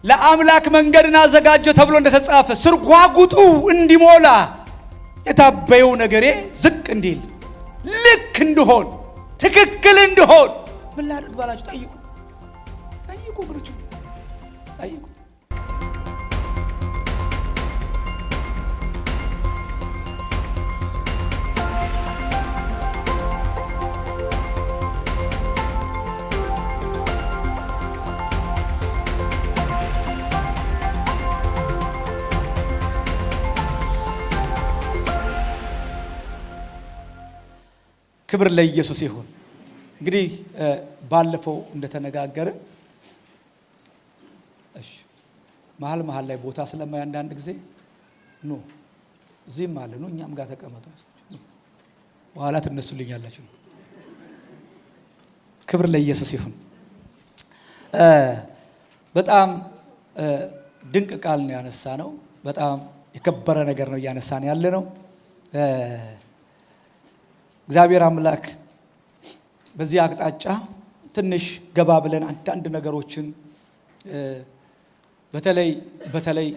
ለአምላክ መንገድን አዘጋጀ ተብሎ እንደተጻፈ ስርጓጉጡ እንዲሞላ የታበየው ነገሬ ዝቅ እንዲል ልክ እንድሆን ትክክል እንድሆን ምን ላድርግ ባላችሁ ጠይቁ ግሩቹ ጠይቁ። ክብር ለኢየሱስ ይሁን። እንግዲህ ባለፈው እንደተነጋገርን መሃል ላይ ቦታ ስለማይ አንዳንድ ጊዜ እዚህም አለ እኛም ጋር ተቀመጡ በኋላ ትነሱልኛላችሁ። ክብር ለኢየሱስ ይሁን። በጣም ድንቅ ቃል ነው ያነሳ ነው። በጣም የከበረ ነገር ነው እያነሳን ያለ ነው። እግዚአብሔር አምላክ በዚህ አቅጣጫ ትንሽ ገባ ብለን አንዳንድ ነገሮችን በተለይ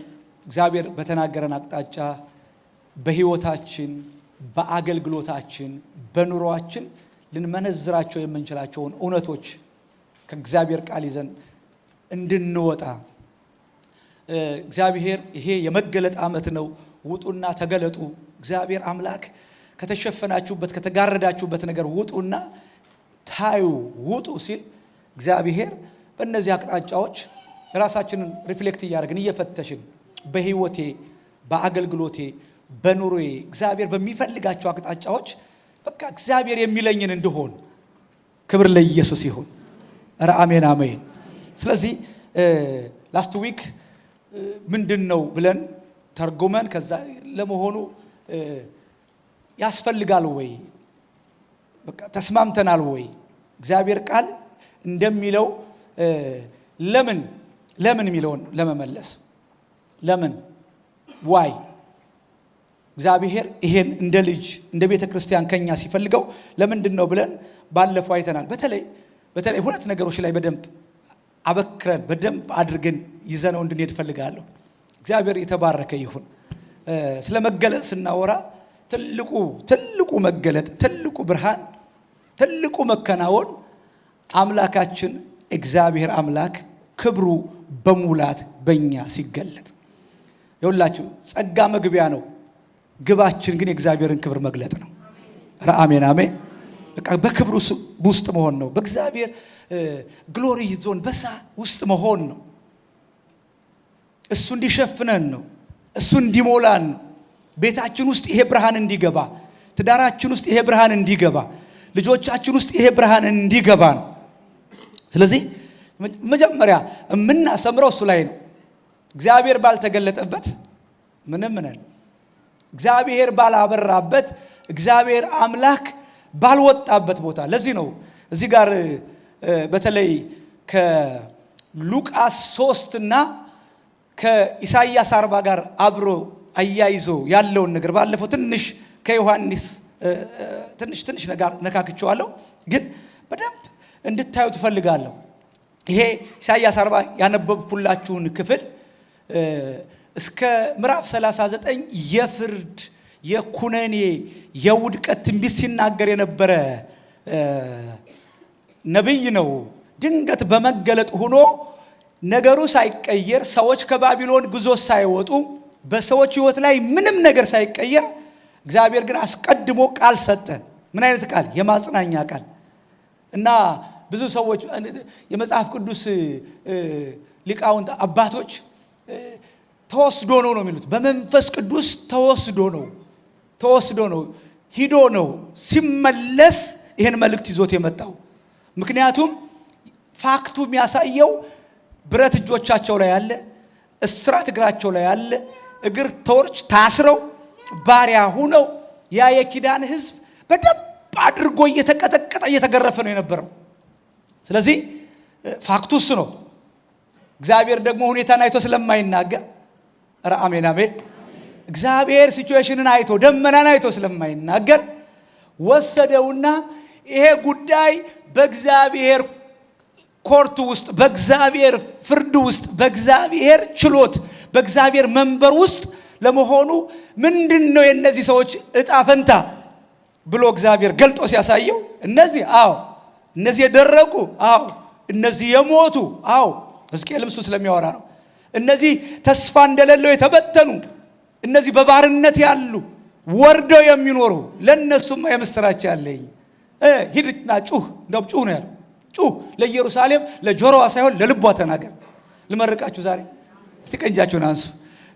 እግዚአብሔር በተናገረን አቅጣጫ በህይወታችን በአገልግሎታችን በኑሮአችን ልንመነዝራቸው የምንችላቸውን እውነቶች ከእግዚአብሔር ቃል ይዘን እንድንወጣ እግዚአብሔር ይሄ የመገለጥ ዓመት ነው፣ ውጡና ተገለጡ። እግዚአብሔር አምላክ ከተሸፈናችሁበት ከተጋረዳችሁበት ነገር ውጡና ታዩ ውጡ ሲል እግዚአብሔር በእነዚህ አቅጣጫዎች ራሳችንን ሪፍሌክት እያደረግን እየፈተሽን በህይወቴ በአገልግሎቴ በኑሮዬ እግዚአብሔር በሚፈልጋቸው አቅጣጫዎች በቃ እግዚአብሔር የሚለኝን እንደሆን ክብር ለኢየሱስ ይሁን። ኧረ አሜን አሜን። ስለዚህ ላስት ዊክ ምንድነው ብለን ተርጉመን ከዛ ለመሆኑ ያስፈልጋል ወይ በቃ ተስማምተናል ወይ እግዚአብሔር ቃል እንደሚለው ለምን የሚለውን ለመመለስ ለምን ዋይ እግዚአብሔር ይሄን እንደ ልጅ እንደ ቤተ ክርስቲያን ከኛ ሲፈልገው ለምንድነው ብለን ባለፈው አይተናል። በተለይ ሁለት ነገሮች ላይ በደንብ አበክረን በደንብ አድርገን ይዘነው እንድንሄድ ፈልጋለሁ። እግዚአብሔር የተባረከ ይሁን። ስለ መገለጥ ስናወራ ትልቁ መገለጥ ትልቁ ብርሃን ትልቁ መከናወን አምላካችን እግዚአብሔር አምላክ ክብሩ በሙላት በእኛ ሲገለጥ ይኸውላችሁ ጸጋ መግቢያ ነው። ግባችን ግን የእግዚአብሔርን ክብር መግለጥ ነው። ኧረ አሜን አሜን። በቃ በክብሩ ውስጥ መሆን ነው። በእግዚአብሔር ግሎሪ ዞን በዛ ውስጥ መሆን ነው። እሱ እንዲሸፍነን ነው። እሱ እንዲሞላን ነው። ቤታችን ውስጥ ይሄ ብርሃን እንዲገባ፣ ትዳራችን ውስጥ ይሄ ብርሃን እንዲገባ፣ ልጆቻችን ውስጥ ይሄ ብርሃን እንዲገባ ነው። ስለዚህ መጀመሪያ የምናሰምረው እሱ ላይ ነው። እግዚአብሔር ባልተገለጠበት ምንም ነን። እግዚአብሔር ባላበራበት እግዚአብሔር አምላክ ባልወጣበት ቦታ። ለዚህ ነው እዚህ ጋር በተለይ ከሉቃስ 3 እና ከኢሳይያስ 40 ጋር አብሮ አያይዞ ያለውን ነገር ባለፈው ትንሽ ከዮሐንስ ትንሽ ነገር ነካክቼዋለሁ፣ ግን በደንብ እንድታዩ ትፈልጋለሁ። ይሄ ኢሳይያስ 40 ያነበብኩላችሁን ክፍል እስከ ምዕራፍ 39 የፍርድ የኩነኔ የውድቀት ትንቢት ሲናገር የነበረ ነብይ ነው። ድንገት በመገለጥ ሆኖ ነገሩ ሳይቀየር ሰዎች ከባቢሎን ግዞት ሳይወጡ በሰዎች ህይወት ላይ ምንም ነገር ሳይቀየር እግዚአብሔር ግን አስቀድሞ ቃል ሰጠ። ምን አይነት ቃል? የማጽናኛ ቃል። እና ብዙ ሰዎች የመጽሐፍ ቅዱስ ሊቃውንት አባቶች ተወስዶ ነው የሚሉት። በመንፈስ ቅዱስ ተወስዶ ነው ሂዶ ነው ሲመለስ ይሄን መልእክት ይዞት የመጣው። ምክንያቱም ፋክቱ የሚያሳየው ብረት እጆቻቸው ላይ ያለ፣ እስራት እግራቸው ላይ ያለ፣ እግር ተወርች ታስረው ባሪያ ሆነው ያ የኪዳን ህዝብ በደንብ አድርጎ እየተቀጠቀጠ እየተገረፈ ነው የነበረው። ስለዚህ ፋክቱ እሱ ነው። እግዚአብሔር ደግሞ ሁኔታን አይቶ ስለማይናገር ኧረ አሜን አሜን። እግዚአብሔር ሲቹዌሽንን አይቶ ደመናን አይቶ ስለማይናገር ወሰደውና ይሄ ጉዳይ በእግዚአብሔር ኮርት ውስጥ በእግዚአብሔር ፍርድ ውስጥ በእግዚአብሔር ችሎት በእግዚአብሔር መንበር ውስጥ ለመሆኑ ምንድነው የነዚህ ሰዎች እጣ ፈንታ ብሎ እግዚአብሔር ገልጦ ሲያሳየው እነዚህ እነዚህ የደረቁ እነዚህ የሞቱ ሕዝቅኤልም እሱ ስለሚያወራ ነው። እነዚህ ተስፋ እንደሌለው የተበተኑ እነዚህ በባርነት ያሉ ወርደው የሚኖሩ ለነሱም የምስራች ያለኝ ሂድና ጩህ እንደውም ጩህ ነው ያለው። ጩህ ለኢየሩሳሌም ለጆሮዋ ሳይሆን ለልቧ ተናገር። ልመርቃችሁ ዛሬ እስቲ ቀንጃችሁን አንሱ።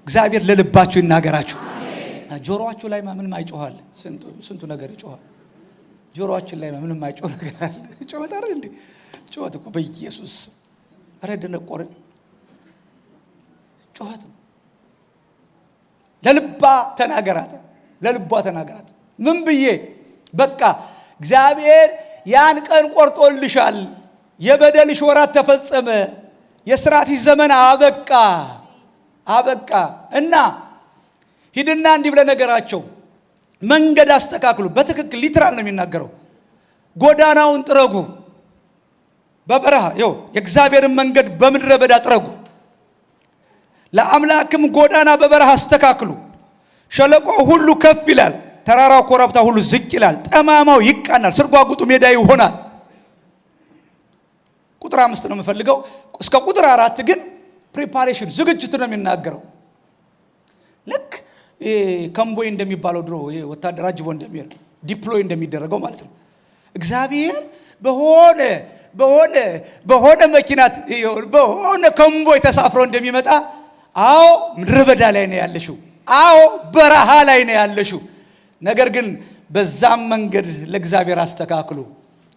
እግዚአብሔር ለልባችሁ ይናገራችሁ። ጆሮአችሁ ላይ ምንም አይጮሃል። ስንቱ ነገር ይጮሃል። ጆሮአችን ላይ ምንም አይጮህ ነገር አለ። ጮኸት አይደል እንዴ? ጮኸት እኮ በኢየሱስ ረደነቆረ ጮኸት ለልባ ተናገራት። ለልቧ ተናገራት። ምን ብዬ በቃ እግዚአብሔር ያን ቀን ቆርጦልሻል። የበደልሽ ወራት ተፈጸመ። የሥራትሽ ዘመን አበቃ እና ሂድና እንዲህ ብለህ ነገራቸው። መንገድ አስተካክሉ። በትክክል ሊትራል ነው የሚናገረው። ጎዳናውን ጥረጉ። በበረሃ የእግዚአብሔርን መንገድ በምድረ በዳ ጥረጉ። ለአምላክም ጎዳና በበረሃ አስተካክሉ። ሸለቆ ሁሉ ከፍ ይላል፣ ተራራው ኮረብታ ሁሉ ዝቅ ይላል። ጠማማው ይቃናል፣ ስርጓጉጡ ሜዳ ይሆናል። ቁጥር 5 ነው የምፈልገው። እስከ ቁጥር 4 ግን ፕሪፓሬሽን ዝግጅት ነው የሚናገረው። ልክ ከምቦይ እንደሚባለው ድሮ ወታደር አጅቦ እንደሚሄድ ዲፕሎይ እንደሚደረገው ማለት ነው። እግዚአብሔር በሆነ መኪናት በሆነ ከምቦይ ተሳፍሮ እንደሚመጣ ምድረ በዳ ላይ ነው ያለሽው። በረሃ ላይ ነው ያለሽው። ነገር ግን በዛም መንገድ ለእግዚአብሔር አስተካክሉ።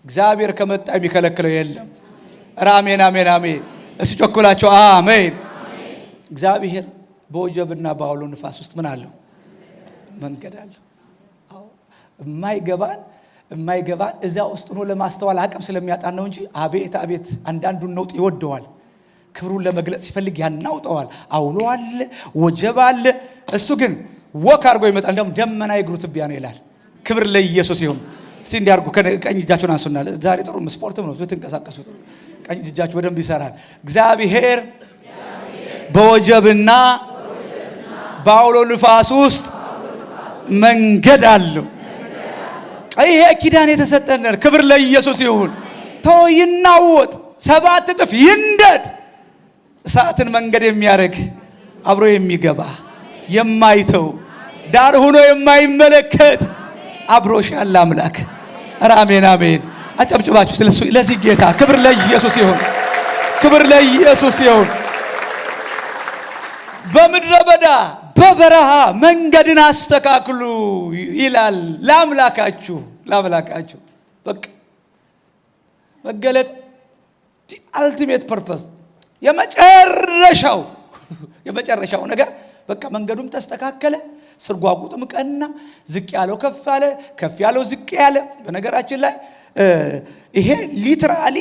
እግዚአብሔር ከመጣ የሚከለክለው የለም። አሜን አሜን አሜን። እስቲ ጮክላችሁ አሜን። እግዚአብሔር በወጀብና በአውሎ ንፋስ ውስጥ ምን አለው? መንገድ አለው። የማይገባን እዛ ውስጥ ሆኖ ለማስተዋል አቅም ስለሚያጣን ነው እንጂ አቤት አንዳንዱን ነውጥ ይወደዋል። ክብሩን ለመግለጽ ሲፈልግ ያናውጠዋል። አውሎ አለ፣ ወጀብ አለ። እሱ ግን ወክ አድርጎ ይመጣል። እንደውም ደመና የእግሩ ትቢያ ነው ይላል። ክብር ለኢየሱስ ይሁን። እስቲ እንዲያርጉ ቀኝ እጃችሁን አንሱና ዛሬ ጥሩ ስፖርትም ነው ብትንቀሳቀሱ ጥሩ። ቀኝ እጃችሁ በደንብ ይሰራል። እግዚአብሔር በወጀብና በአውሎ ንፋስ ውስጥ መንገድ አለው። ይሄ ኪዳን የተሰጠን ክብር ለኢየሱስ ይሁን። ይናወጥ፣ 7 እጥፍ ይንደድ። እሳትን መንገድ የሚያደርግ አብሮ የሚገባ የማይተው ዳር ሆኖ የማይመለከት አብሮሽ ያለ አምላክ። አሜን አሜን። አጨብጭባችሁ ስለሱ ለዚህ ጌታ ክብር ለኢየሱስ ይሁን። ክብር ለኢየሱስ ይሁን። በምድረ በዳ በበረሃ መንገድን አስተካክሉ ይላል ለአምላካችሁ። በቃ መገለጥ አልቲሜት ፐርፐስ የመጨረሻው ነገር በቃ መንገዱም ተስተካከለ፣ ስርጓጉጡም ቀና፣ ዝቅ ያለው ከፍ አለ፣ ከፍ ያለው ዝቅ ያለ። በነገራችን ላይ ይሄ ሊትራሊ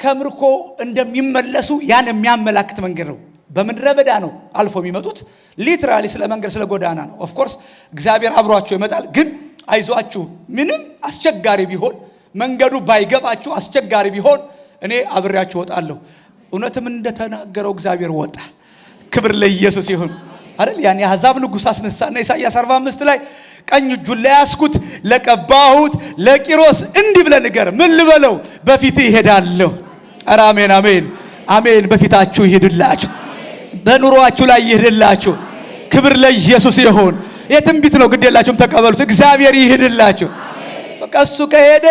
ከምርኮ እንደሚመለሱ ያን የሚያመላክት መንገድ ነው። በምድረ በዳ ነው አልፎ የሚመጡት። ሊትራሊ ስለ መንገድ ስለ ጎዳና ነው። ኦፍ ኮርስ እግዚአብሔር አብሯቸው ይመጣል። ግን አይዟችሁ፣ ምንም አስቸጋሪ ቢሆን መንገዱ ባይገባችሁ አስቸጋሪ ቢሆን እኔ አብሬያችሁ ወጣለሁ። እውነትም እንደተናገረው እግዚአብሔር ወጣ። ክብር ለኢየሱስ ይሁን አይደል? ያን የአሕዛብ ንጉሥ አስነሳና ኢሳይያስ 45 ላይ ቀኝ እጁን ለያስኩት ለቀባሁት ለቂሮስ እንዲህ ብለህ ንገር። ምን ልበለው? በፊትህ ይሄዳለሁ። አሜን አሜን አሜን። በፊታችሁ ይሄድላችሁ፣ በኑሯችሁ ላይ ይሄድላችሁ። ክብር ለኢየሱስ ይሁን። የትንቢት ነው፣ ግድ የላችሁም፣ ተቀበሉት። እግዚአብሔር ይሄድላችሁ። በቃ እሱ ከሄደ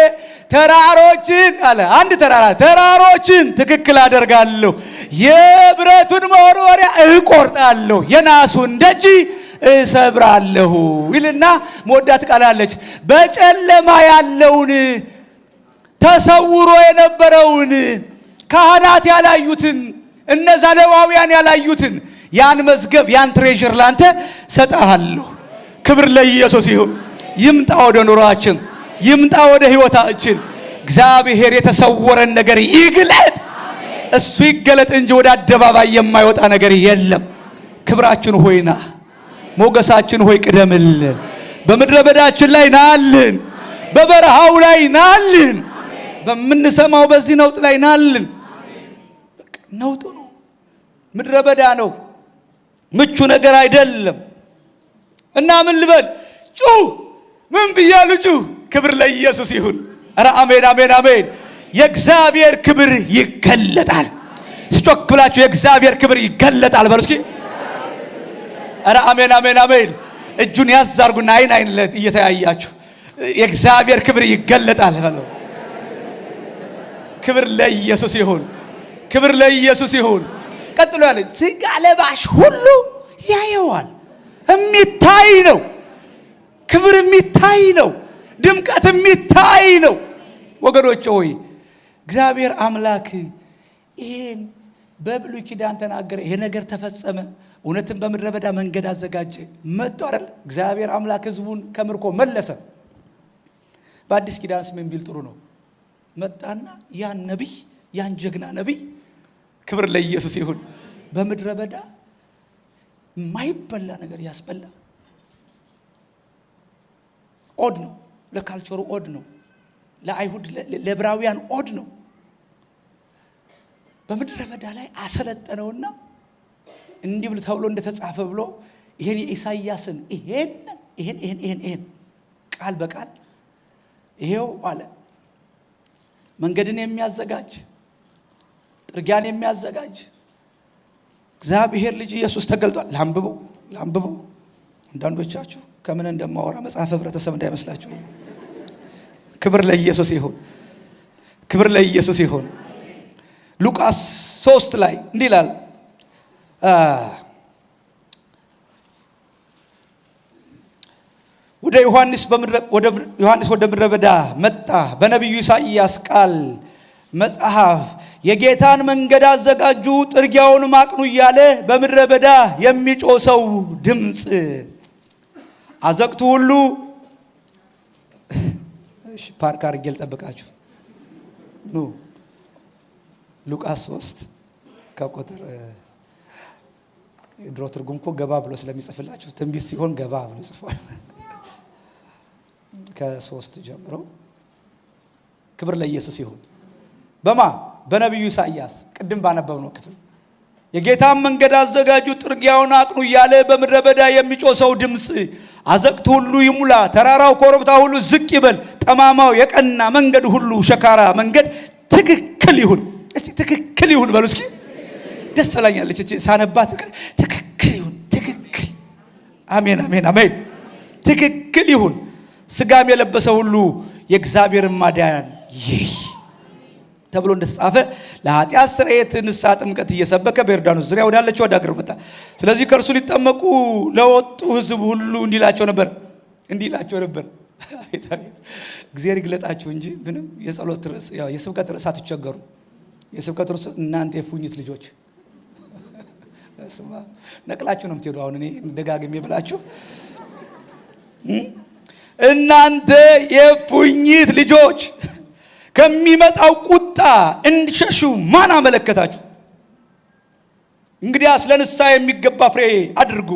ተራሮችን አለ አንድ ተራሮችን ትክክል አደርጋለሁ፣ የብረቱን መወርወሪያ እቆርጣለሁ፣ የናሱን ደጅ እሰብራለሁ ይልና መወዳት ቃላለች። በጨለማ ያለውን ተሰውሮ የነበረውን ካህናት ያላዩትን እነዛ ሌዋውያን ያላዩትን ያን መዝገብ ያን ትሬዠር ላንተ ሰጣለሁ። ክብር ለኢየሱስ ይሁን። ይምጣ ወደ ኑሯችን፣ ይምጣ ወደ ህይወታችን። እግዚአብሔር የተሰወረን ነገር ይግለጥ። እሱ ይገለጥ እንጂ ወደ አደባባይ የማይወጣ ነገር የለም። ክብራችን ሆይና፣ ሞገሳችን ሆይ ቅደምልን። በምድረ በዳችን ላይ ናልን፣ በበረሃው ላይ ናልን፣ በምንሰማው በዚህ ነውጥ ላይ ናልን። ነውጡ ነው። ምድረ በዳ ነው። ምቹ ነገር አይደለም። እና ምን ልበል? ጩህ። ምን ብያለሁ? ጩህ። ክብር ለኢየሱስ ይሁን። ኧረ አሜን አሜን አሜን። የእግዚአብሔር ክብር ይገለጣል። ስጮክ ብላችሁ የእግዚአብሔር ክብር ይገለጣል በሉ እስኪ። ኧረ አሜን አሜን አሜን። እጁን ያዝ አድርጉና አይን አይን እየተያያችሁ የእግዚአብሔር ክብር ይገለጣል በሉ። ክብር ለኢየሱስ ይሁን። ክብር ለኢየሱስ ይሁን። ቀጥሎ ያለ ሥጋ ለባሽ ሁሉ ያየዋል። የሚታይ ነው። ክብር የሚታይ ነው። ድምቀት የሚታይ ነው። ወገኖች ሆይ እግዚአብሔር አምላክ ይሄን በብሉይ ኪዳን ተናገረ። ይሄ ነገር ተፈጸመ። እውነትም በምድረ በዳ መንገድ አዘጋጀ። መጥቶ አይደል እግዚአብሔር አምላክ ሕዝቡን ከምርኮ መለሰ። በአዲስ ኪዳንስ ምን ቢል ጥሩ ነው? መጣና ያን ነቢይ ያን ጀግና ነቢይ ክብር ለኢየሱስ ይሁን በምድረ በዳ የማይበላ ነገር ያስበላ። ኦድ ነው ለካልቸሩ፣ ኦድ ነው ለአይሁድ ለዕብራውያን ኦድ ነው። በምድረ በዳ ላይ አሰለጠነውና እንዲህ ብሎ ተብሎ እንደተጻፈ ብሎ ይሄን የኢሳይያስን ይሄን ቃል በቃል ይሄው አለ። መንገድን የሚያዘጋጅ ጥርጊያን የሚያዘጋጅ እግዚአብሔር ልጅ ኢየሱስ ተገልጧል። ላንብበው አንዳንዶቻችሁ ከምን እንደማወራ መጽሐፈ ህብረተሰብ እንዳይመስላችሁ። ክብር ለኢየሱስ ይሁን። ክብር ለኢየሱስ ይሁን። ሉቃስ 3 ላይ እንዲህ ይላል፣ ዮሐንስ ወደ ምድረ በዳ መጣ። በነቢዩ ኢሳይያስ ቃል መጽሐፍ የጌታን መንገድ አዘጋጁ ጥርጊያውንም አቅኑ እያለ በምድረ በዳ የሚጮህ ሰው ድምፅ አዘቅቱ ሁሉ ፓርክ አድርጌ ልጠብቃችሁ። ኑ ሉቃስ 3 ከቁጥር ድሮ ትርጉም እኮ ገባ ብሎ ስለሚጽፍላችሁ ትንቢት ሲሆን ገባ ብሎ ይጽፋል። ከ3 ጀምሮ ክብር ለኢየሱስ ይሁን። በነቢዩ ኢሳይያስ ቅድም ባነበብነው ክፍል የጌታን መንገድ አዘጋጁ ጥርጊያውን አቅኑ እያለ በምድረ በዳ የሚጮህ ሰው ድምፅ አዘቅቱ ሁሉ ይሙላ፣ ተራራው ኮረብታ ሁሉ ዝቅ ይበል፣ ጠማማው የቀና መንገድ ሁሉ ሸካራ መንገድ ትክክል ይሁን። እስቲ ትክክል ይሁን በሉ እስኪ። ደስ ብላኛለች እቺ ሳነባት። ትክክል ይሁን። ትክክል አሜን አሜን አሜን። ትክክል ይሁን። ስጋም የለበሰ ሁሉ የእግዚአብሔርን ማዳን ይይ ተብሎ እንደተጻፈ ለኃጢአት ስርየት ንስሐ ጥምቀት እየሰበከ በዮርዳኖስ ዙሪያ ወዳለችው ወደ አገር መጣ። ስለዚህ ከእርሱ ሊጠመቁ ለወጡ ሕዝብ ሁሉ እንዲላቸው ነበር። አቤት አቤት። እግዚአብሔር ይግለጣችሁ እንጂ ምንም የጸሎት ርዕስ የስብከት ርዕስ አትቸገሩ። የስብከት ርዕስ እናንተ የፉኝት ልጆች ነቅላችሁ ነው የምትሄዱ። አሁን እኔ ደጋግሜ ብላችሁ እናንተ የፉኝት ልጆች ከሚመጣው ቁጣ እንድሸሹ ማን አመለከታችሁ? እንግዲያስ ለንስሐ የሚገባ ፍሬ አድርጉ።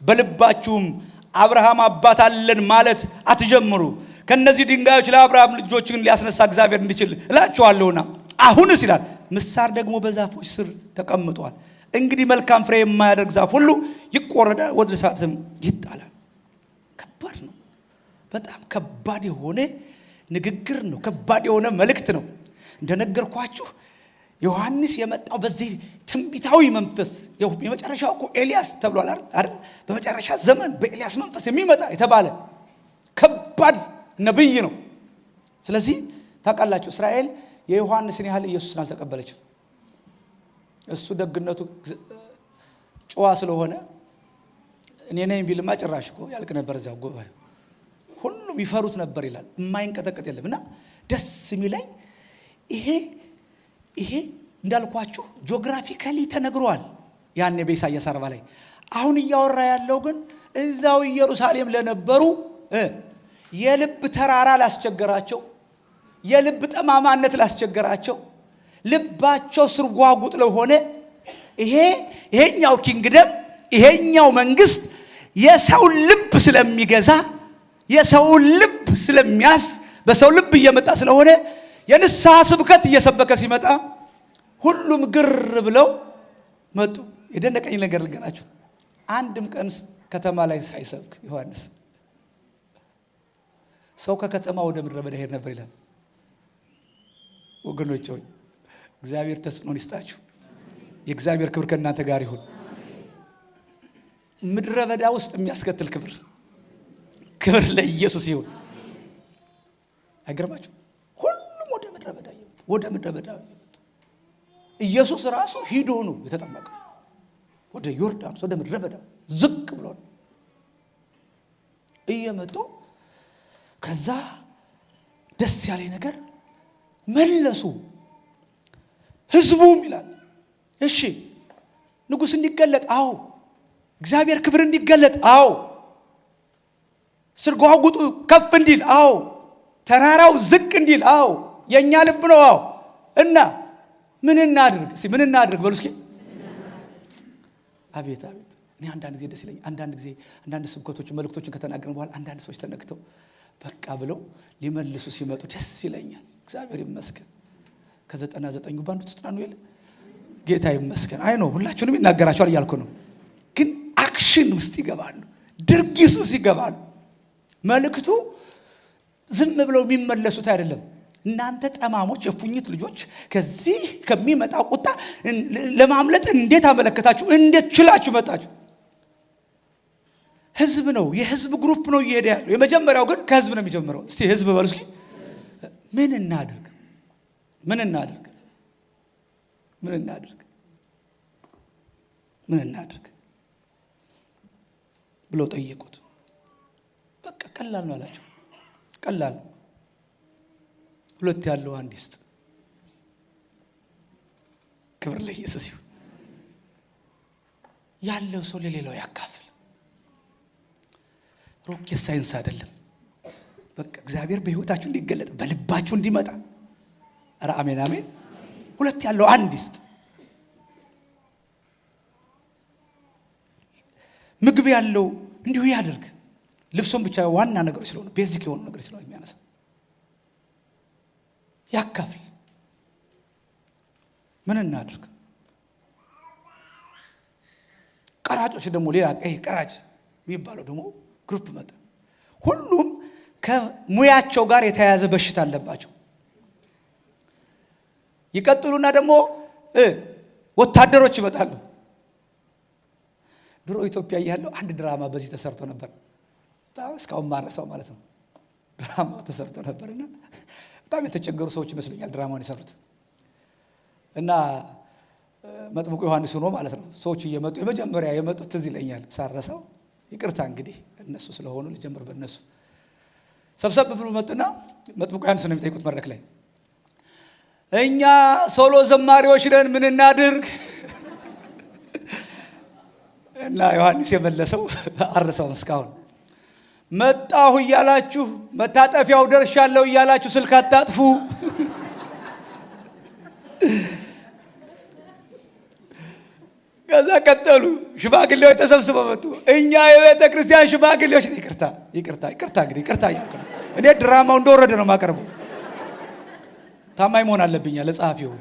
በልባችሁም አብርሃም አባት አለን ማለት አትጀምሩ። ከነዚህ ድንጋዮች ለአብርሃም ልጆችን ሊያስነሳ እግዚአብሔር እንዲችል እላችኋለሁና። አሁንስ ይላል ምሳር ደግሞ በዛፎች ስር ተቀምጧል። እንግዲህ መልካም ፍሬ የማያደርግ ዛፍ ሁሉ ይቆረዳል፣ ወደ እሳትም ይጣላል። ከባድ ነው። በጣም ከባድ የሆነ ንግግር ነው። ከባድ የሆነ መልእክት ነው። እንደነገርኳችሁ ዮሐንስ የመጣው በዚህ ትንቢታዊ መንፈስ የመጨረሻው እኮ ኤልያስ ተብሏል አይደል? በመጨረሻ ዘመን በኤልያስ መንፈስ የሚመጣ የተባለ ከባድ ነብይ ነው። ስለዚህ ታውቃላችሁ እስራኤል የዮሐንስን ያህል ኢየሱስን አልተቀበለችም። እሱ ደግነቱ ጨዋ ስለሆነ እኔ ነኝ ቢልማ ጭራሽ እኮ ያልቅ ነበር። እዚያው ጉባኤ ሁሉም ይፈሩት ነበር ይላል። የማይንቀጠቀጥ የለም። እና ደስ የሚለኝ ይሄ እንዳልኳችሁ ጂኦግራፊካሊ ተነግሯል ያኔ በኢሳይያስ 40 ላይ። አሁን እያወራ ያለው ግን እዛው ኢየሩሳሌም ለነበሩ የልብ ተራራ ላስቸገራቸው፣ የልብ ጠማማነት ላስቸገራቸው፣ ልባቸው ስርጓጉጥ ለሆነ ይሄኛው ኪንግደም ይሄኛው መንግስት የሰው ልብ ስለሚገዛ የሰው ልብ ስለሚያስ በሰው ልብ እየመጣ ስለሆነ የንስሐ ስብከት እየሰበከ ሲመጣ ሁሉም ግር ብለው መጡ። የደነቀኝ ነገር ልንገራችሁ። አንድም ቀን ከተማ ላይ ሳይሰብክ ዮሐንስ ሰው ከከተማ ወደ ምድረ በዳ ሄድ ነበር ይላል። ወገኖች ሆይ እግዚአብሔር ተጽዕኖን ይስጣችሁ። የእግዚአብሔር ክብር ከእናንተ ጋር ይሁን። ምድረ በዳ ውስጥ የሚያስከትል ክብር ለኢየሱስ ይሁን። አይገርማችሁ? ሁሉም ወደ ምድረ በዳ ይመጣ። ኢየሱስ ራሱ ሂዶ ነው የተጠመቀው። ወደ ዮርዳኖስ ወደ ምድረ በዳ ዝቅ ብሎ እየመጡ ከዛ ደስ ያለ ነገር መለሱ። ህዝቡም ይላል እሺ ንጉስ እንዲገለጥ፣ አዎ እግዚአብሔር ክብር እንዲገለጥ፣ አዎ ስርጓጉጡ ከፍ እንዲል፣ አዎ ተራራው ዝቅ እንዲል፣ አዎ የኛ ልብ ነው፣ አዎ እና ምን እናድርግ? እስቲ ምን እናድርግ በሉ እስኪ። አቤት እኔ አንዳንድ ጊዜ ደስ ይለኛል። አንዳንድ ስብከቶች መልእክቶችን ከተናገርን በኋላ አንዳንድ ሰዎች ተነክተው በቃ ብለው ሊመልሱ ሲመጡ ደስ ይለኛል። እግዚአብሔር ይመስገን። ከ99 ባንዱ ተጽናኑ የለ ጌታ ይመስገን። አይ ነው ሁላችሁንም ይናገራችኋል እያልኩ ነው። ግን አክሽን ውስጥ ይገባሉ፣ ድርጊት ውስጥ ይገባሉ። መልእክቱ ዝም ብለው የሚመለሱት አይደለም። እናንተ ጠማሞች የፉኝት ልጆች ከዚህ ከሚመጣው ቁጣ ለማምለጥ እንዴት አመለከታችሁ? እንዴት ችላችሁ መጣችሁ? ህዝብ ነው፣ የህዝብ ግሩፕ ነው እየሄደ ያለው። የመጀመሪያው ግን ከህዝብ ነው የሚጀምረው። እስቲ ህዝብ በሉ እስኪ ምን እናድርግ ብለው ጠየቁት። በቃ ቀላል ነው አላቸው። ቀላል ሁለት ያለው አንድ ይስጥ። ክብር ለኢየሱስ ይሁን። ያለው ሰው ለሌላው ያካፍል። ሮኬት ሳይንስ አይደለም። በቃ እግዚአብሔር በህይወታችሁ እንዲገለጥ በልባችሁ እንዲመጣ። ኧረ አሜን አሜን። ሁለት ያለው አንድ ይስጥ። ምግብ ያለው እንዲሁ ያድርግ። ልብሱም ብቻ ዋና ነገር ስለሆነ ቤዚክ የሆነ ነገር ስለሆነ የሚያነሳ ያካፍል። ምን እናድርግ? ቀራጮች ደግሞ ሌላ ቀራጭ የሚባለው ደግሞ ግሩፕ መጣ። ሁሉም ከሙያቸው ጋር የተያያዘ በሽታ አለባቸው። ይቀጥሉና ደግሞ ወታደሮች ይመጣሉ። ድሮ ኢትዮጵያ ያለው አንድ ድራማ በዚህ ተሰርቶ ነበር። በጣም እስካሁን ማረሳው ማለት ነው። ድራማው ተሰርቶ ነበርና በጣም የተቸገሩ ሰዎች ይመስለኛል ድራማውን የሰሩት። እና መጥምቁ ዮሐንስ ሆኖ ማለት ነው። ሰዎች እየመጡ የመጀመሪያ የመጡት ትዝ ይለኛል ሳረሳው። ይቅርታ እንግዲህ እነሱ ስለሆኑ ልጀምር በእነሱ። ሰብሰብ ብሎ መጡና መጥምቁ ዮሐንስ ነው የሚጠይቁት መድረክ ላይ። እኛ ሶሎ ዘማሪዎች ነን፣ ምን እናድርግ? እና ዮሐንስ የመለሰው አረሳው እስካሁን። መጣሁ እያላችሁ መታጠፊያው ደርሻለሁ እያላችሁ ስልክ አታጥፉ። ከዛ ቀጠሉ። ሽማግሌዎች ተሰብስበው መጡ። እኛ የቤተ ክርስቲያን ሽማግሌዎች ይቅርታ እንግዲህ ይቅርታ እያልኩ ነው። እኔ ድራማው እንደወረደ ነው የማቀርበው። ታማኝ መሆን አለብኝ ለጸሐፊው።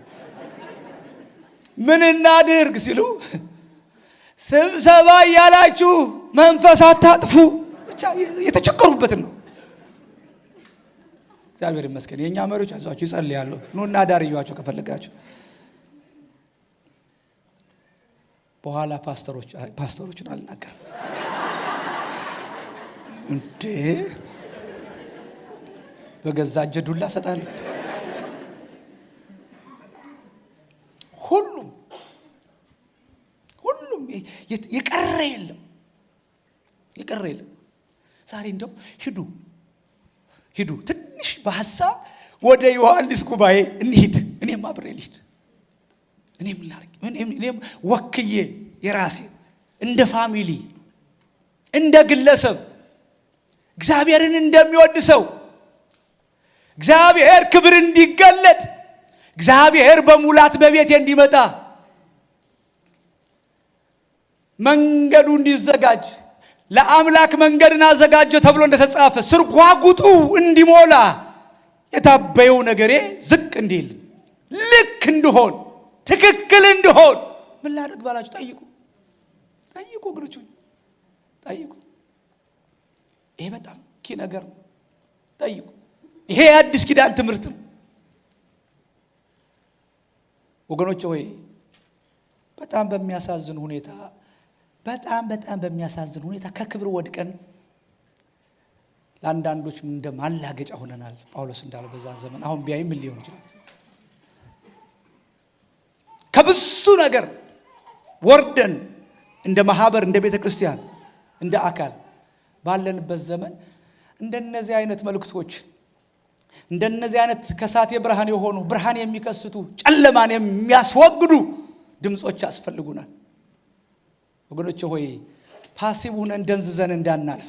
ምን እናድርግ ሲሉ ስብሰባ እያላችሁ መንፈስ አታጥፉ። ብቻ የተቸገሩበትን ነው። እግዚአብሔር ይመስገን። የኛ መሪዎች አይዟችሁ ይጸልያሉ። ኑና ዳርያቸው ከፈለጋችሁ። በኋላ ፓስተሮችን አልናገርም እንዴ በገዛ እጄ ዱላ ሰጣለሁ። ሁሉም የቀረ የለም። ዛሬ እንደው ሂዱ ትንሽ በሐሳብ ወደ ዮሐንስ ጉባኤ እንሂድ። እኔም አብሬ ልሂድ። እኔም ወክዬ የራሴ እንደ ፋሚሊ እንደ ግለሰብ እግዚአብሔርን እንደሚወድ ሰው እግዚአብሔር ክብር እንዲገለጥ እግዚአብሔር በሙላት በቤቴ እንዲመጣ መንገዱ እንዲዘጋጅ ለአምላክ መንገድን አዘጋጀ ተብሎ እንደተጻፈ ስርጓጉጡ እንዲሞላ የታበየው ነገሬ ዝቅ እንዲል ልክ እንድሆን ትክክል እንድሆን ምን ላድርግ ባላችሁ ጠይቁ ወገኖች ጠይቁ። ይሄ በጣም ኪ ነገር ጠይቁ። ይሄ አዲስ ኪዳን ትምህርት ነው ወገኖች ሆይ። በጣም በሚያሳዝን ሁኔታ ከክብር ወድቀን ለአንዳንዶች እንደማላገጫ ሆነናል። ጳውሎስ እንዳለው በዛ ዘመን አሁን ቢያይ ምን ሊሆን ይችላል? ከብዙ ነገር ወርደን እንደ ማህበር እንደ ቤተ ክርስቲያን እንደ አካል ባለንበት ዘመን እንደነዚህ አይነት መልእክቶች እንደነዚህ አይነት ከሳቴ ብርሃን የሆኑ ብርሃን የሚከስቱ ጨለማን የሚያስወግዱ ድምጾች ያስፈልጉናል ወገኖች ሆይ። ፓሲቭ ሆነን ደንዝዘን እንዳናልፍ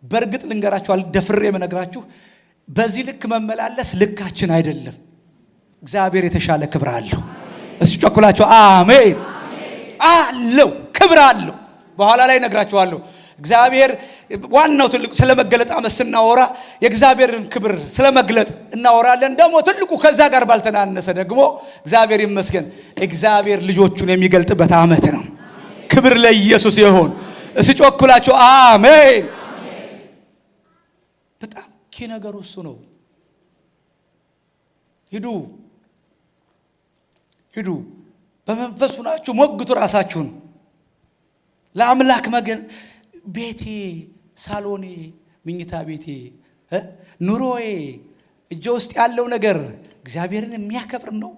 በእርግጥ ልንገራችሁ ደፍሬ መነግራችሁ በዚህ ልክ መመላለስ ልካችን አይደለም። እግዚአብሔር የተሻለ ክብር አለው። እስኪ ጮኩላችሁ አሜን አለው። ክብር አለው። በኋላ ላይ ነግራችኋለሁ። እግዚአብሔር ዋናው ትልቁ ስለመገለጥ አመት ስናወራ የእግዚአብሔርን ክብር ስለመግለጥ እናወራለን። ደግሞ ትልቁ ከዛ ጋር ባልተናነሰ ደግሞ እግዚአብሔር ይመስገን እግዚአብሔር ልጆቹን የሚገልጥበት አመት ነው። ክብር ለኢየሱስ ይሁን። እስኪ ጮኩላችሁ አሜን። በጣም ነገሩ እሱ ነው። ሂዱ በመንፈስ ሆናችሁ ሞግቱ ራሳችሁን ለአምላክ መገን ቤቴ፣ ሳሎኔ፣ ምኝታ ቤቴ፣ ኑሮዬ፣ እጄ ውስጥ ያለው ነገር እግዚአብሔርን የሚያከብር ነው?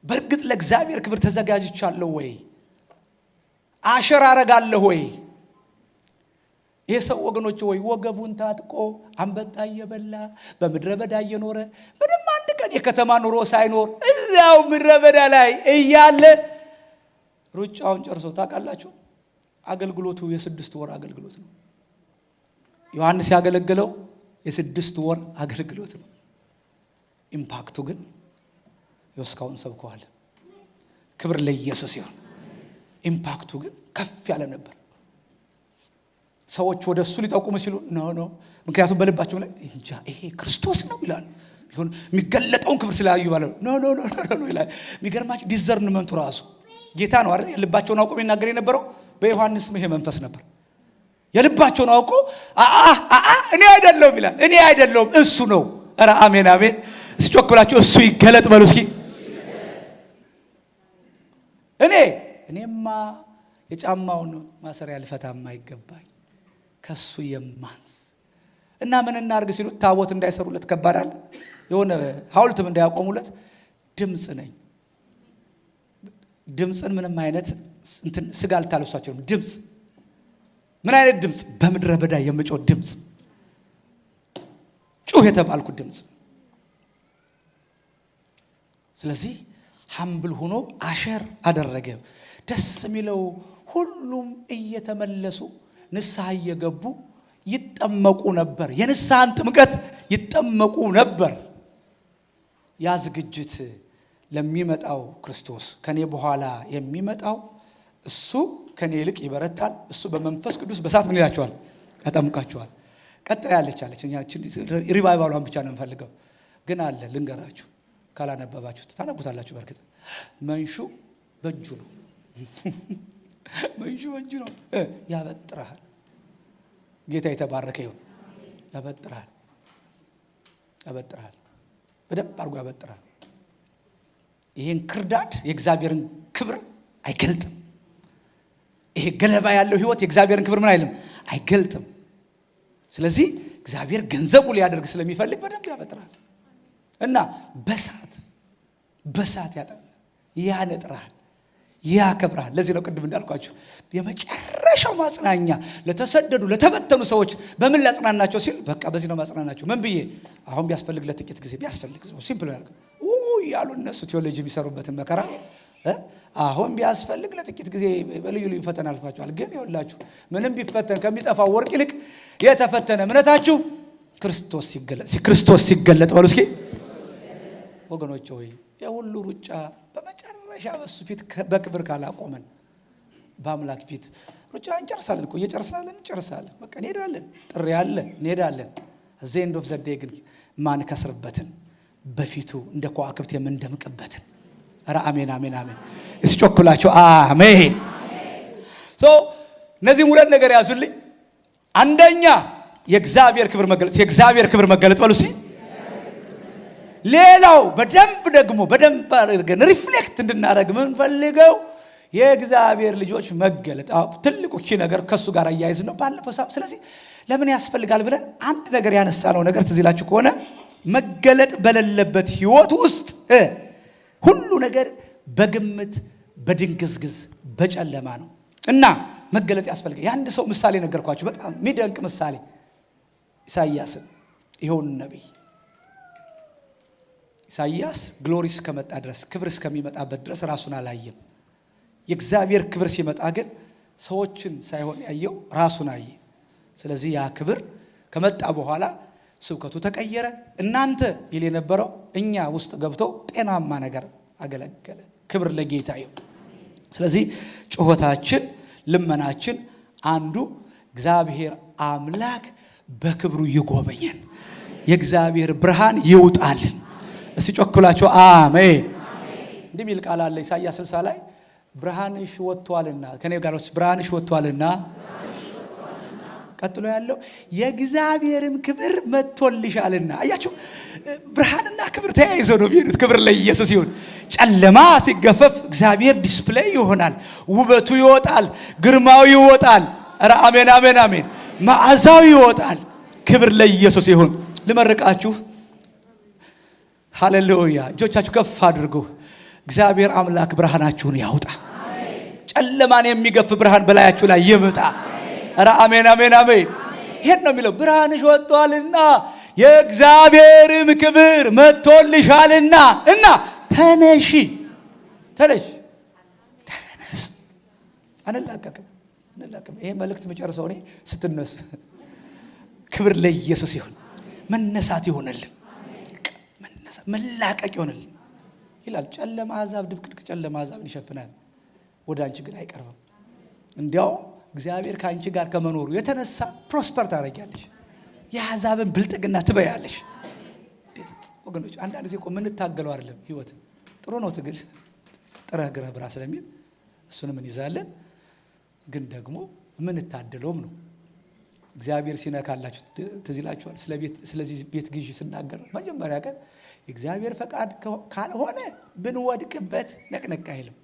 በእርግጥ ለእግዚአብሔር ክብር ተዘጋጅቻለሁ ወይ? አሸር አረጋለሁ ወይ? የሰው ወገኖች ወይ ወገቡን ታጥቆ አንበጣ እየበላ በምድረ በዳ እየኖረ ምንም አንድ ቀን የከተማ ኑሮ ሳይኖር እዛው ምድረ በዳ ላይ እያለ ሩጫውን ጨርሶ ታውቃላችሁ። አገልግሎቱ የ6 ወር አገልግሎት ነው። ዮሐንስ ያገለገለው የ6 ወር አገልግሎት ነው። ኢምፓክቱ ግን እስካሁን ሰብከዋል። ክብር ለኢየሱስ ይሁን። ኢምፓክቱ ግን ከፍ ያለ ነበር። ሰዎች ወደሱ ሊጠቁሙ ሲሉ ኖ ምክንያቱም በልባቸው ላይ እንጃ ይሄ ክርስቶስ ነው ይላሉ። ይሁን የሚገለጠውን ክብር ስላዩ ማለት ኖ ይላል። የሚገርማችሁ ዲዘርንመንቱ ራሱ ጌታ ነው አይደል? የልባቸውን አውቆ የሚናገር የነበረው በዮሐንስም ይሄ መንፈስ ነበር። የልባቸውን አውቆ እኔ አይደለሁም ይላል። እኔ አይደለሁም እሱ ነው። ኧረ አሜን አሜን። እስኪ ጮክላችሁ እሱ ይገለጥ በሉ እስኪ። እኔማ የጫማውን ማሰሪያ ልፈታማ ይገባኝ ከሱ የማንስ እና ምን እናርግ ሲሉት ታቦት እንዳይሰሩለት ከባዳል የሆነ ሐውልትም እንዳያቆሙለት ድምጽ ነኝ። ድምጽን ምንም አይነት እንትን ስጋ አልታለሳቸው ድምጽ ምን አይነት ድምጽ? በምድረ በዳ የምጮህ ድምጽ፣ ጩህ የተባልኩት ድምጽ። ስለዚህ ሐምብል ሆኖ አሸር አደረገ። ደስ የሚለው ሁሉም እየተመለሱ ንስሐ እየገቡ ይጠመቁ ነበር። የንስሐን ጥምቀት ይጠመቁ ነበር። ያ ዝግጅት ለሚመጣው ክርስቶስ ከኔ በኋላ የሚመጣው እሱ ከኔ ይልቅ ይበረታል። እሱ በመንፈስ ቅዱስ በእሳት ምን ይላቸዋል? ያጠምቃቸዋል። ቀጥላ ያለች እኛ ሪቫይቫሏን ብቻ ነው የምፈልገው፣ ግን አለ ልንገራችሁ። ካላነበባችሁት ታነቡታላችሁ። በርግጥ መንሹ በእጁ ነው። መንሹ በእጁ ነው። ያበጥራል። ጌታ የተባረከ ይሁን። ያበጥራል። በደንብ አድርጎ ያበጥራል። ይሄን ክርዳድ የእግዚአብሔርን ክብር አይገልጥም። ይሄ ገለባ ያለው ህይወት የእግዚአብሔርን ክብር ምን አይልም? አይገልጥም። ስለዚህ እግዚአብሔር ገንዘቡ ሊያደርግ ስለሚፈልግ በደንብ ያበጥራል እና በሳት ያነጥራል፣ ያከብራል። ለዚህ ነው ቅድም እንዳልኳችሁ የመጨረሻው ማጽናኛ ለተሰደዱ ለተበተኑ ሰዎች በምን ላጽናናቸው ሲል በቃ በዚህ ነው ማጽናናቸው። ምን ብዬ አሁን ቢያስፈልግ ለጥቂት ጊዜ ቢያስፈልግ ሲምፕል ያርግ ያሉ እነሱ ቴዎሎጂ የሚሰሩበትን መከራ አሁን ቢያስፈልግ ለጥቂት ጊዜ በልዩ ልዩ ፈተና አልፋችኋል። ግን ይኸውላችሁ ምንም ቢፈተን ከሚጠፋው ወርቅ ይልቅ የተፈተነ እምነታችሁ ክርስቶስ ሲገለጥ በሉ እስኪ ወገኖቼ ሆይ የሁሉ ሩጫ በመጨረሻ በሱ ፊት በክብር ካላቆመን በአምላክ ፊት ሩጫ እንጨርሳለን እኮ እንጨርሳለን። በቃ እንሄዳለን። ጥሪ አለ እንሄዳለን። እዚህ ኤንድ ኦፍ ዘ ዴይ ግን ማን ከስርበትን በፊቱ እንደ ከዋክብት የምንደምቅበትን ኧረ አሜን አሜን አሜን። እስጮክላችሁ አሜን። እነዚህ ሁለት ነገር ያዙልኝ። አንደኛ የእግዚአብሔር ክብር መገለጥ፣ የእግዚአብሔር ክብር መገለጥ በሉ እስኪ። ሌላው በደንብ አድርገን ሪፍሌክት እንድናደርግ የምንፈልገው የእግዚአብሔር ልጆች መገለጥ። ትልቁ ነገር ከሱ ጋር አያይዝ ነው ባለፈው ሳምንት። ስለዚህ ለምን ያስፈልጋል ብለን አንድ ነገር ያነሳነው ነገር ትዝ ይላችሁ ከሆነ መገለጥ በሌለበት ህይወት ውስጥ ሁሉ ነገር በግምት በድንግዝግዝ በጨለማ ነው እና መገለጥ ያስፈልጋል። የአንድ ሰው ምሳሌ ነገርኳችሁ፣ በጣም የሚደንቅ ምሳሌ። ኢሳይያስን ይኸውን ነቢይ ኢሳይያስ ግሎሪ እስከመጣ ድረስ ክብር እስከሚመጣበት ድረስ ራሱን አላየም። የእግዚአብሔር ክብር ሲመጣ ግን ሰዎችን ሳይሆን ያየው ራሱን አየ። ስለዚህ ያ ክብር ከመጣ በኋላ ስብከቱ ተቀየረ። እናንተ ይል የነበረው እኛ ውስጥ ገብቶ ጤናማ ነገር አገለገለ። ክብር ለጌታ ይሁን። ስለዚህ ጩኸታችን፣ ልመናችን አንዱ እግዚአብሔር አምላክ በክብሩ ይጎበኘን፣ የእግዚአብሔር ብርሃን ይውጣልን። እስቲ ጮክላችሁ አሜን። እንዲህ የሚል ቃል አለ ኢሳይያስ 60 ላይ ብርሃንሽ ወጥቷልና፣ ከኔ ጋር ብርሃንሽ ወጥቷልና፣ ቀጥሎ ያለው የእግዚአብሔርም ክብር መጥቶልሻልና። አያችሁ፣ ብርሃንና ክብር ተያይዘው ነው የሚሄዱት። ክብር ለኢየሱስ ይሁን። ጨለማ ሲገፈፍ እግዚአብሔር ዲስፕሌይ ይሆናል፣ ውበቱ ይወጣል፣ ግርማው ይወጣል። ኧረ አሜን አሜን አሜን። መዓዛው ይወጣል። ክብር ለኢየሱስ ይሁን። ልመርቃችሁ። ሃሌሉያ። እጆቻችሁ ከፍ አድርጉ። እግዚአብሔር አምላክ ብርሃናችሁን ያውጣ። ጨለማን የሚገፍ ብርሃን በላያችሁ ላይ ይምጣ። ኧረ አሜን አሜን አሜን። ይሄን ነው የሚለው፣ ብርሃንሽ ወጥቷልና የእግዚአብሔርም ክብር መጥቶልሻልና እና ተነሺ። ተነሽ፣ ተነስ። አንላቀቅም። ይሄ መልእክት መጨረሻው እኔ ስትነሱ። ክብር ለኢየሱስ ይሁን። መነሳት ይሆንልን፣ መነሳት መላቀቅ ይሆንልን ይላል። ጨለማ አሕዛብ ድብቅድቅ ጨለማ አሕዛብን ይሸፍናል፣ ወደ አንቺ ግን አይቀርብም። እንዲያው እግዚአብሔር ከአንቺ ጋር ከመኖሩ የተነሳ ፕሮስፐር ታደርጊያለሽ፣ የአሕዛብን ብልጥግና ትበያለሽ። ወገኖች አንዳንድ ጊዜ ምን ታገለው አይደለም ህይወት ጥሩ ነው፣ ትግል ጥረህ ግረህ ብራ ስለሚል እሱንም እንይዛለን። ግን ደግሞ ምን ታደለውም ነው። እግዚአብሔር ሲነካላችሁ ትዝ ይላችኋል። ስለዚህ ቤት ግዢ ስናገር መጀመሪያ ቀን የእግዚአብሔር ፈቃድ ካልሆነ ብንወድቅበት ነቅነቅ አይልም።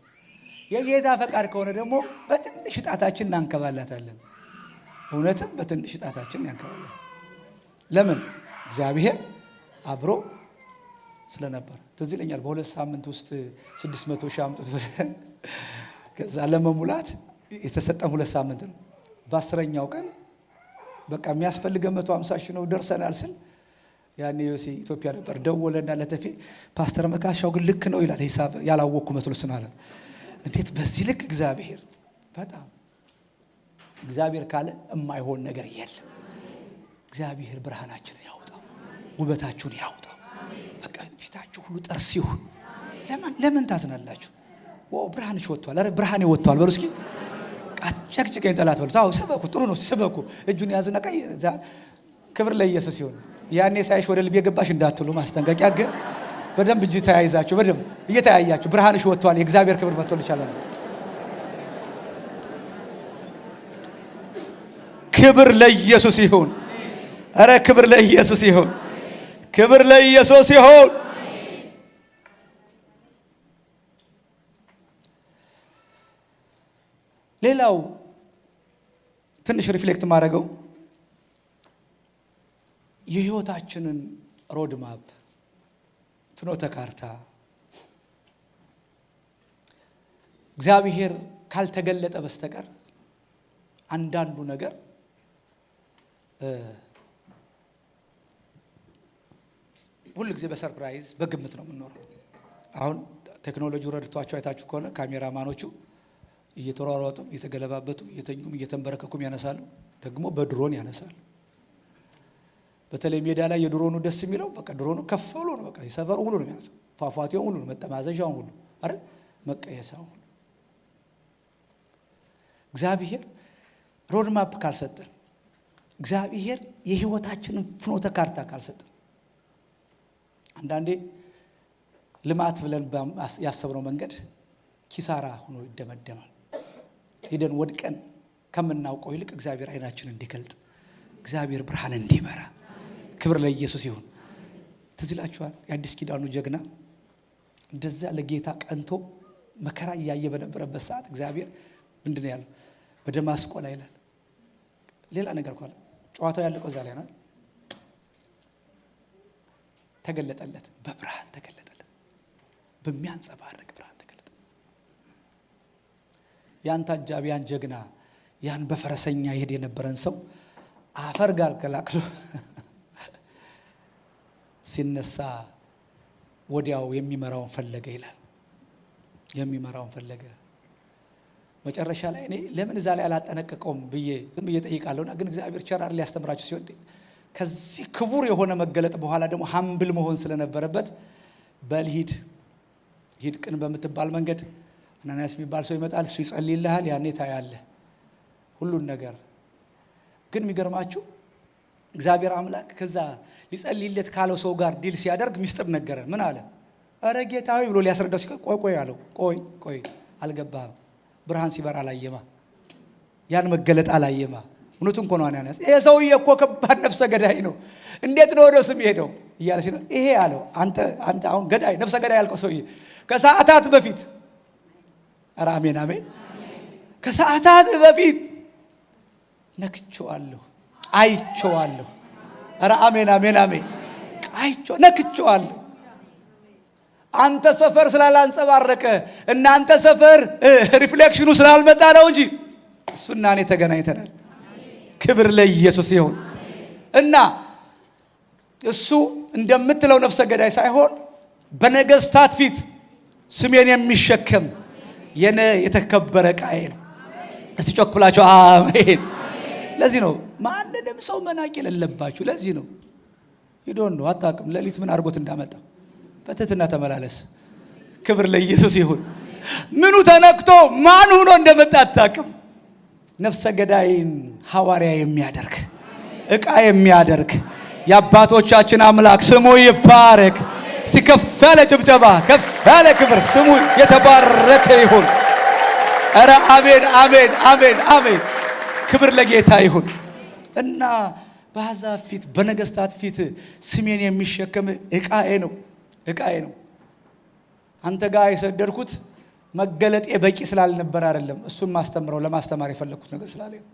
የጌታ ፈቃድ ከሆነ ደግሞ በትንሽ ጣታችን እናንከባላታለን። እውነትም በትንሽ ጣታችን እናንከባላለን። ለምን? እግዚአብሔር አብሮ ስለነበር። ትዝ ይለኛል በሁለት ሳምንት ውስጥ 600 ሺህ አምጡት ብለን ከዛ ለመሙላት የተሰጠን 2 ሳምንት ነው። በ10ኛው ቀን በቃ የሚያስፈልገን 150 ሺህ ነው ደርሰናል ስል ያኔ ዮሴ ኢትዮጵያ ነበር። ደወለና ለተፌ ፓስተር መካሻው ግን ልክ ነው ይላል። ሂሳብ ያላወቅኩ መስሎት ማለት እንዴት በዚህ ልክ እግዚአብሔር በጣም እግዚአብሔር ካለ የማይሆን ነገር የለም። እግዚአብሔር ብርሃናችንን ያውጣው፣ ውበታችሁን ያውጣው። በቃ ፊታችሁ ሁሉ ጥርስ ይሁን። ለምን ታዝናላችሁ? ብርሃንሽ ወጥቷል። አረ ብርሃኔ ወጥቷል በሉ እስኪ። ጨቅጭቀኝ ጠላት በሉ። አዎ ስበኩ፣ ጥሩ ነው ስበኩ። እጁን ያዝና ቀይ ክብር ለኢየሱስ ይሁን። ያኔ ሳይሽ ወደ ልቤ ገባሽ እንዳትሉ ማስጠንቀቂያ። ግን በደንብ እጅ ተያይዛችሁ በደንብ እየተያያችሁ ብርሃንሽ ወጥቷል፣ የእግዚአብሔር ክብር መጥቶልሻል። ክብር ለኢየሱስ ይሁን። አረ ክብር ለኢየሱስ ይሁን። ክብር ለኢየሱስ ይሁን። ሌላው ትንሽ ሪፍሌክት ማድረገው የህይወታችንን ሮድ ማፕ ፍኖተ ካርታ እግዚአብሔር ካልተገለጠ በስተቀር አንዳንዱ ነገር ሁሉ ጊዜ በሰርፕራይዝ በግምት ነው የምንኖረው። አሁን ቴክኖሎጂው ረድቷቸው አይታችሁ ከሆነ ካሜራማኖቹ እየተሯሯጡ እየተገለባበጡ እየተኙም እየተንበረከኩም ያነሳሉ፣ ደግሞ በድሮን ያነሳሉ። በተለይ ሜዳ ላይ የድሮኑ ደስ የሚለው በቃ ድሮኑ ከፍ ብሎ ነው በቃ የሰፈሩ ሁሉ ነው የሚያነሳው። ፏፏቴው ሁሉ ነው፣ መጠማዘዣው ሁሉ አይደል፣ መቀየሳው ሁሉ። እግዚአብሔር ሮድ ማፕ ካልሰጠን፣ እግዚአብሔር የህይወታችንን ፍኖተ ካርታ ካልሰጠን፣ አንዳንዴ ልማት ብለን ያሰብነው መንገድ ኪሳራ ሆኖ ይደመደማል። ሄደን ወድቀን ከምናውቀው ይልቅ እግዚአብሔር አይናችንን እንዲገልጥ እግዚአብሔር ብርሃን እንዲበራ ክብር ለኢየሱስ ይሁን። ትዝ ይላችኋል የአዲስ ኪዳኑ ጀግና እንደዛ ለጌታ ቀንቶ መከራ እያየ በነበረበት ሰዓት እግዚአብሔር ምንድነው ያለው? በደማስቆ ላይ ይላል። ሌላ ነገር እኮ ጨዋታው ያለቀው እዛ ላይ ነው። ተገለጠለት፣ በብርሃን ተገለጠለት፣ በሚያንጸባርቅ ብርሃን ተገለጠ። ያን ታጃቢ ያን ጀግና ያን በፈረሰኛ ይሄድ የነበረን ሰው አፈር ጋር ከላክሎ ሲነሳ ወዲያው የሚመራውን ፈለገ ይላል። የሚመራውን ፈለገ። መጨረሻ ላይ እኔ ለምን እዛ ላይ አላጠነቀቀውም ብዬ ዝም ብዬ ጠይቃለሁና ግን እግዚአብሔር ቸራር ሊያስተምራችሁ ሲሆን ከዚህ ክቡር የሆነ መገለጥ በኋላ ደግሞ ሀምብል መሆን ስለነበረበት በልሂድ ሂድ ቅን በምትባል መንገድ አናንያስ የሚባል ሰው ይመጣል፣ እሱ ይጸልይልሃል፣ ያኔ ታያለህ ሁሉን ነገር። ግን የሚገርማችሁ እግዚአብሔር አምላክ ከዛ ሊጸልይለት ካለው ሰው ጋር ዲል ሲያደርግ ሚስጥር ነገረ። ምን አለ? አረ ጌታዬ ብሎ ሊያስረዳው ሲል ቆይ አለው። ቆይ አልገባህም። ብርሃን ሲበራ አላየማ፣ ያን መገለጥ አላየማ። እውነቱን እኮ ነው አናንያስ። ይሄ ሰውዬ እኮ ከባድ ነፍሰ ገዳይ ነው፣ እንዴት ነው ወደሱ የሚሄደው እያለ ሲል ይሄ አለው አንተ አሁን ገዳይ ነፍሰ ገዳይ ያልከው ሰውዬ ከሰዓታት በፊት አረ አሜን አሜን፣ ከሰዓታት በፊት ነክቼዋለሁ፣ አይቼዋለሁ። አረ አሜን አሜን አሜን፣ ነክቼዋለሁ። አንተ ሰፈር ስላላንጸባረቀ እናንተ ሰፈር ሪፍሌክሽኑ ስላልመጣ ነው እንጂ እሱና እኔ ተገናኝተናል። ክብር ለኢየሱስ ይሁን። እና እሱ እንደምትለው ነፍሰ ገዳይ ሳይሆን በነገስታት ፊት ስሜን የሚሸከም የነ የተከበረ ቃዬ ነው። እስቲ ጮክ ብላችሁ አሜን። ለዚህ ነው ማንንም ሰው መናቅ የሌለባችሁ። ለዚህ ነው ይዶን ነው አታውቅም ሌሊት ምን አድርጎት እንዳመጣ በትህትና ተመላለስ። ክብር ለኢየሱስ ይሁን። ምኑ ተነክቶ ማን ሆኖ እንደመጣ አታውቅም። ነፍሰ ገዳይን ሐዋርያ የሚያደርግ ዕቃ የሚያደርግ የአባቶቻችን አምላክ ስሙ ይባረክ። ሲከፍ ያለ ጭብጨባ፣ ከፍ ያለ ክብር፣ ስሙ የተባረከ ይሁን። ኧረ አሜን አሜን አሜን አሜን። ክብር ለጌታ ይሁን። እና በአሕዛብ ፊት በነገስታት ፊት ስሜን የሚሸከም ዕቃዬ ነው። አንተ ጋር የሰደድኩት መገለጤ በቂ ስላልነበር አይደለም፣ እሱን ማስተምረው ለማስተማር የፈለኩት ነገር ስላለ ነው።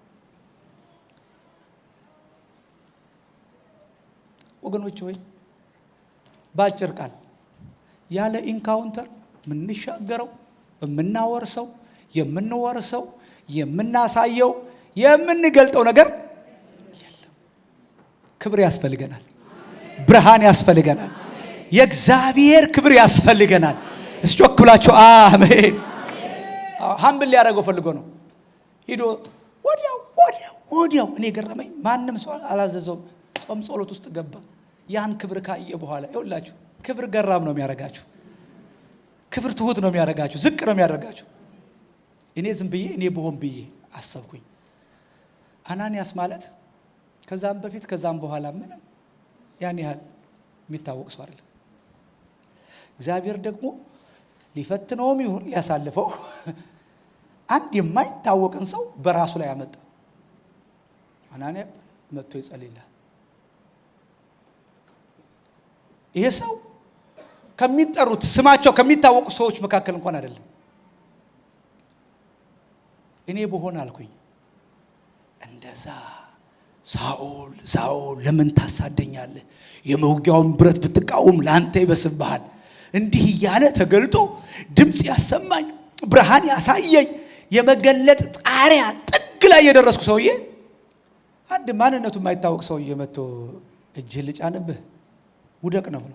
ወገኖች ሆይ ባጭር ቃል ያለ ኢንካውንተር ምንሻገረው የምናወርሰው የምንወርሰው የምናሳየው የምንገልጠው ነገር የለም። ክብር ያስፈልገናል፣ ብርሃን ያስፈልገናል፣ የእግዚአብሔር ክብር ያስፈልገናል። እስጮክ ብላችሁ አሜን። ሀምብል ሊያደርገው ፈልጎ ነው። ሂዶ ወዲያው እኔ ገረመኝ። ማንም ሰው አላዘዘውም። ጾም ጸሎት ውስጥ ገባ። ያን ክብር ካየ በኋላ ይኸውላችሁ ክብር ገራም ነው የሚያደርጋችሁ። ክብር ትሁት ነው የሚያደርጋችሁ፣ ዝቅ ነው የሚያደርጋችሁ። እኔ ዝም ብዬ እኔ በሆን ብዬ አሰብኩኝ። አናንያስ ማለት ከዛም በፊት ከዛም በኋላ ምንም ያን ያህል የሚታወቅ ሰው አይደለም። እግዚአብሔር ደግሞ ሊፈትነውም ይሁን ሊያሳልፈው አንድ የማይታወቅን ሰው በራሱ ላይ ያመጣ። አናንያ መጥቶ ይጸልይልሃል። ይሄ ሰው ከሚጠሩት ስማቸው ከሚታወቁ ሰዎች መካከል እንኳን አይደለም። እኔ በሆን አልኩኝ እንደዛ ሳኦል ለምን ታሳደኛለህ? የመውጊያውን ብረት ብትቃወም ለአንተ ይበስብሃል። እንዲህ እያለ ተገልጦ ድምፅ ያሰማኝ ብርሃን ያሳየኝ የመገለጥ ጣሪያ ጥግ ላይ የደረስኩ ሰውዬ አንድ ማንነቱ የማይታወቅ ሰውዬ መጥቶ እጅህን ልጫንብህ ውደቅ ነው ብሎ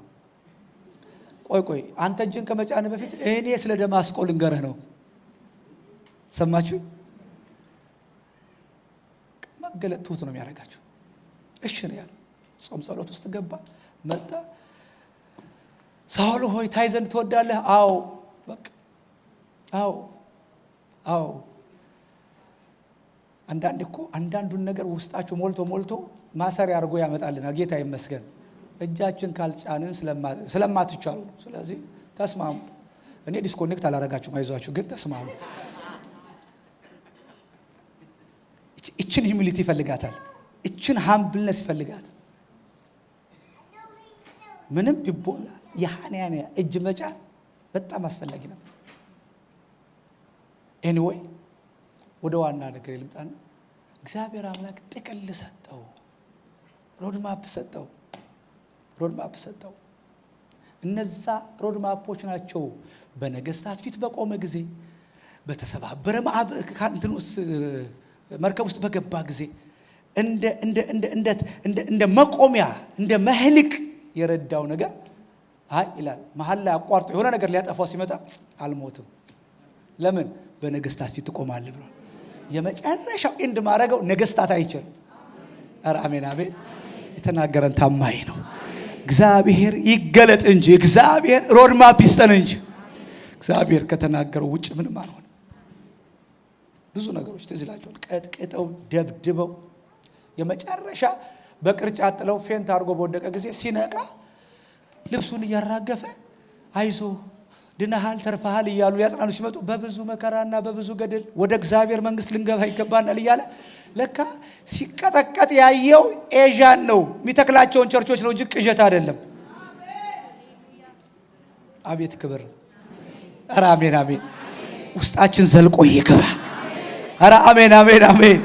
ቆይ አንተ እጅን ከመጫን በፊት እኔ ስለ ደማስቆ ልንገርህ ነው። ሰማችሁ? መገለጥ ትሁት ነው የሚያደርጋችሁ። እሺ ነው ያለው። ጾም ጸሎት ውስጥ ገባ። መጣ። ሳኦል ሆይ ታይ ዘንድ ትወዳለህ? አዎ በቃ አዎ። አንዳንዱን ነገር ውስጣችሁ ሞልቶ ማሰሪያ አድርጎ ያመጣልናል። ጌታ ይመስገን። እጃችን ካልጫንን ስለማትቻሉ ነው። ስለዚህ ተስማሙ። እኔ ዲስኮኔክት አላረጋችሁም፣ አይዟችሁ፣ ግን ተስማሙ። እችን ሂዩሚሊቲ ይፈልጋታል። እችን ሃምብልነስ ይፈልጋታል። ምንም ቢቦላ የሐናንያ እጅ መጫን በጣም አስፈላጊ ነበር። ኤኒዌይ ወደ ዋና ነገር ልምጣና እግዚአብሔር አምላክ ጥቅል ሰጠው፣ ሮድማፕ ሰጠው። እነዛ ሮድማፖች ናቸው በነገስታት ፊት በቆመ ጊዜ፣ በተሰባበረ መርከብ ውስጥ በገባ ጊዜ እንደ መቆሚያ እንደ መህልቅ የረዳው ነገር አይ ይላል። መሐል ላይ አቋርጦ የሆነ ነገር ሊያጠፋው ሲመጣ አልሞትም። ለምን? በነገስታት ፊት ትቆማለህ ብሏል። የመጨረሻው ኤንድ ማረገው ነገስታት አይችልም። ኧረ አሜን አሜን። የተናገረን ታማኝ ነው። እግዚአብሔር ይገለጥ እንጂ እግዚአብሔር ሮድማፕ ይስጠን እንጂ እግዚአብሔር ከተናገረው ውጭ ምንም አልሆነ። ብዙ ነገሮች ትዝ ይላችኋል። ቀጥቅጠው ደብድበው የመጨረሻ በቅርጫት ጥለው ፌንት አድርጎ በወደቀ ጊዜ ሲነቃ ልብሱን እያራገፈ አይዞ ድነሃል ተርፈሃል እያሉ ያጽናኑ ሲመጡ በብዙ መከራና በብዙ ገድል ወደ እግዚአብሔር መንግስት ልንገባ ይገባናል እያለ ለካ ሲቀጠቀጥ ያየው ኤዣን ነው፣ የሚተክላቸውን ቸርቾች ነው እንጂ ቅዠት አይደለም። አቤት ክብር! ኧረ አሜን አሜን። ውስጣችን ዘልቆ ይገባ። ኧረ አሜን አሜን አሜን።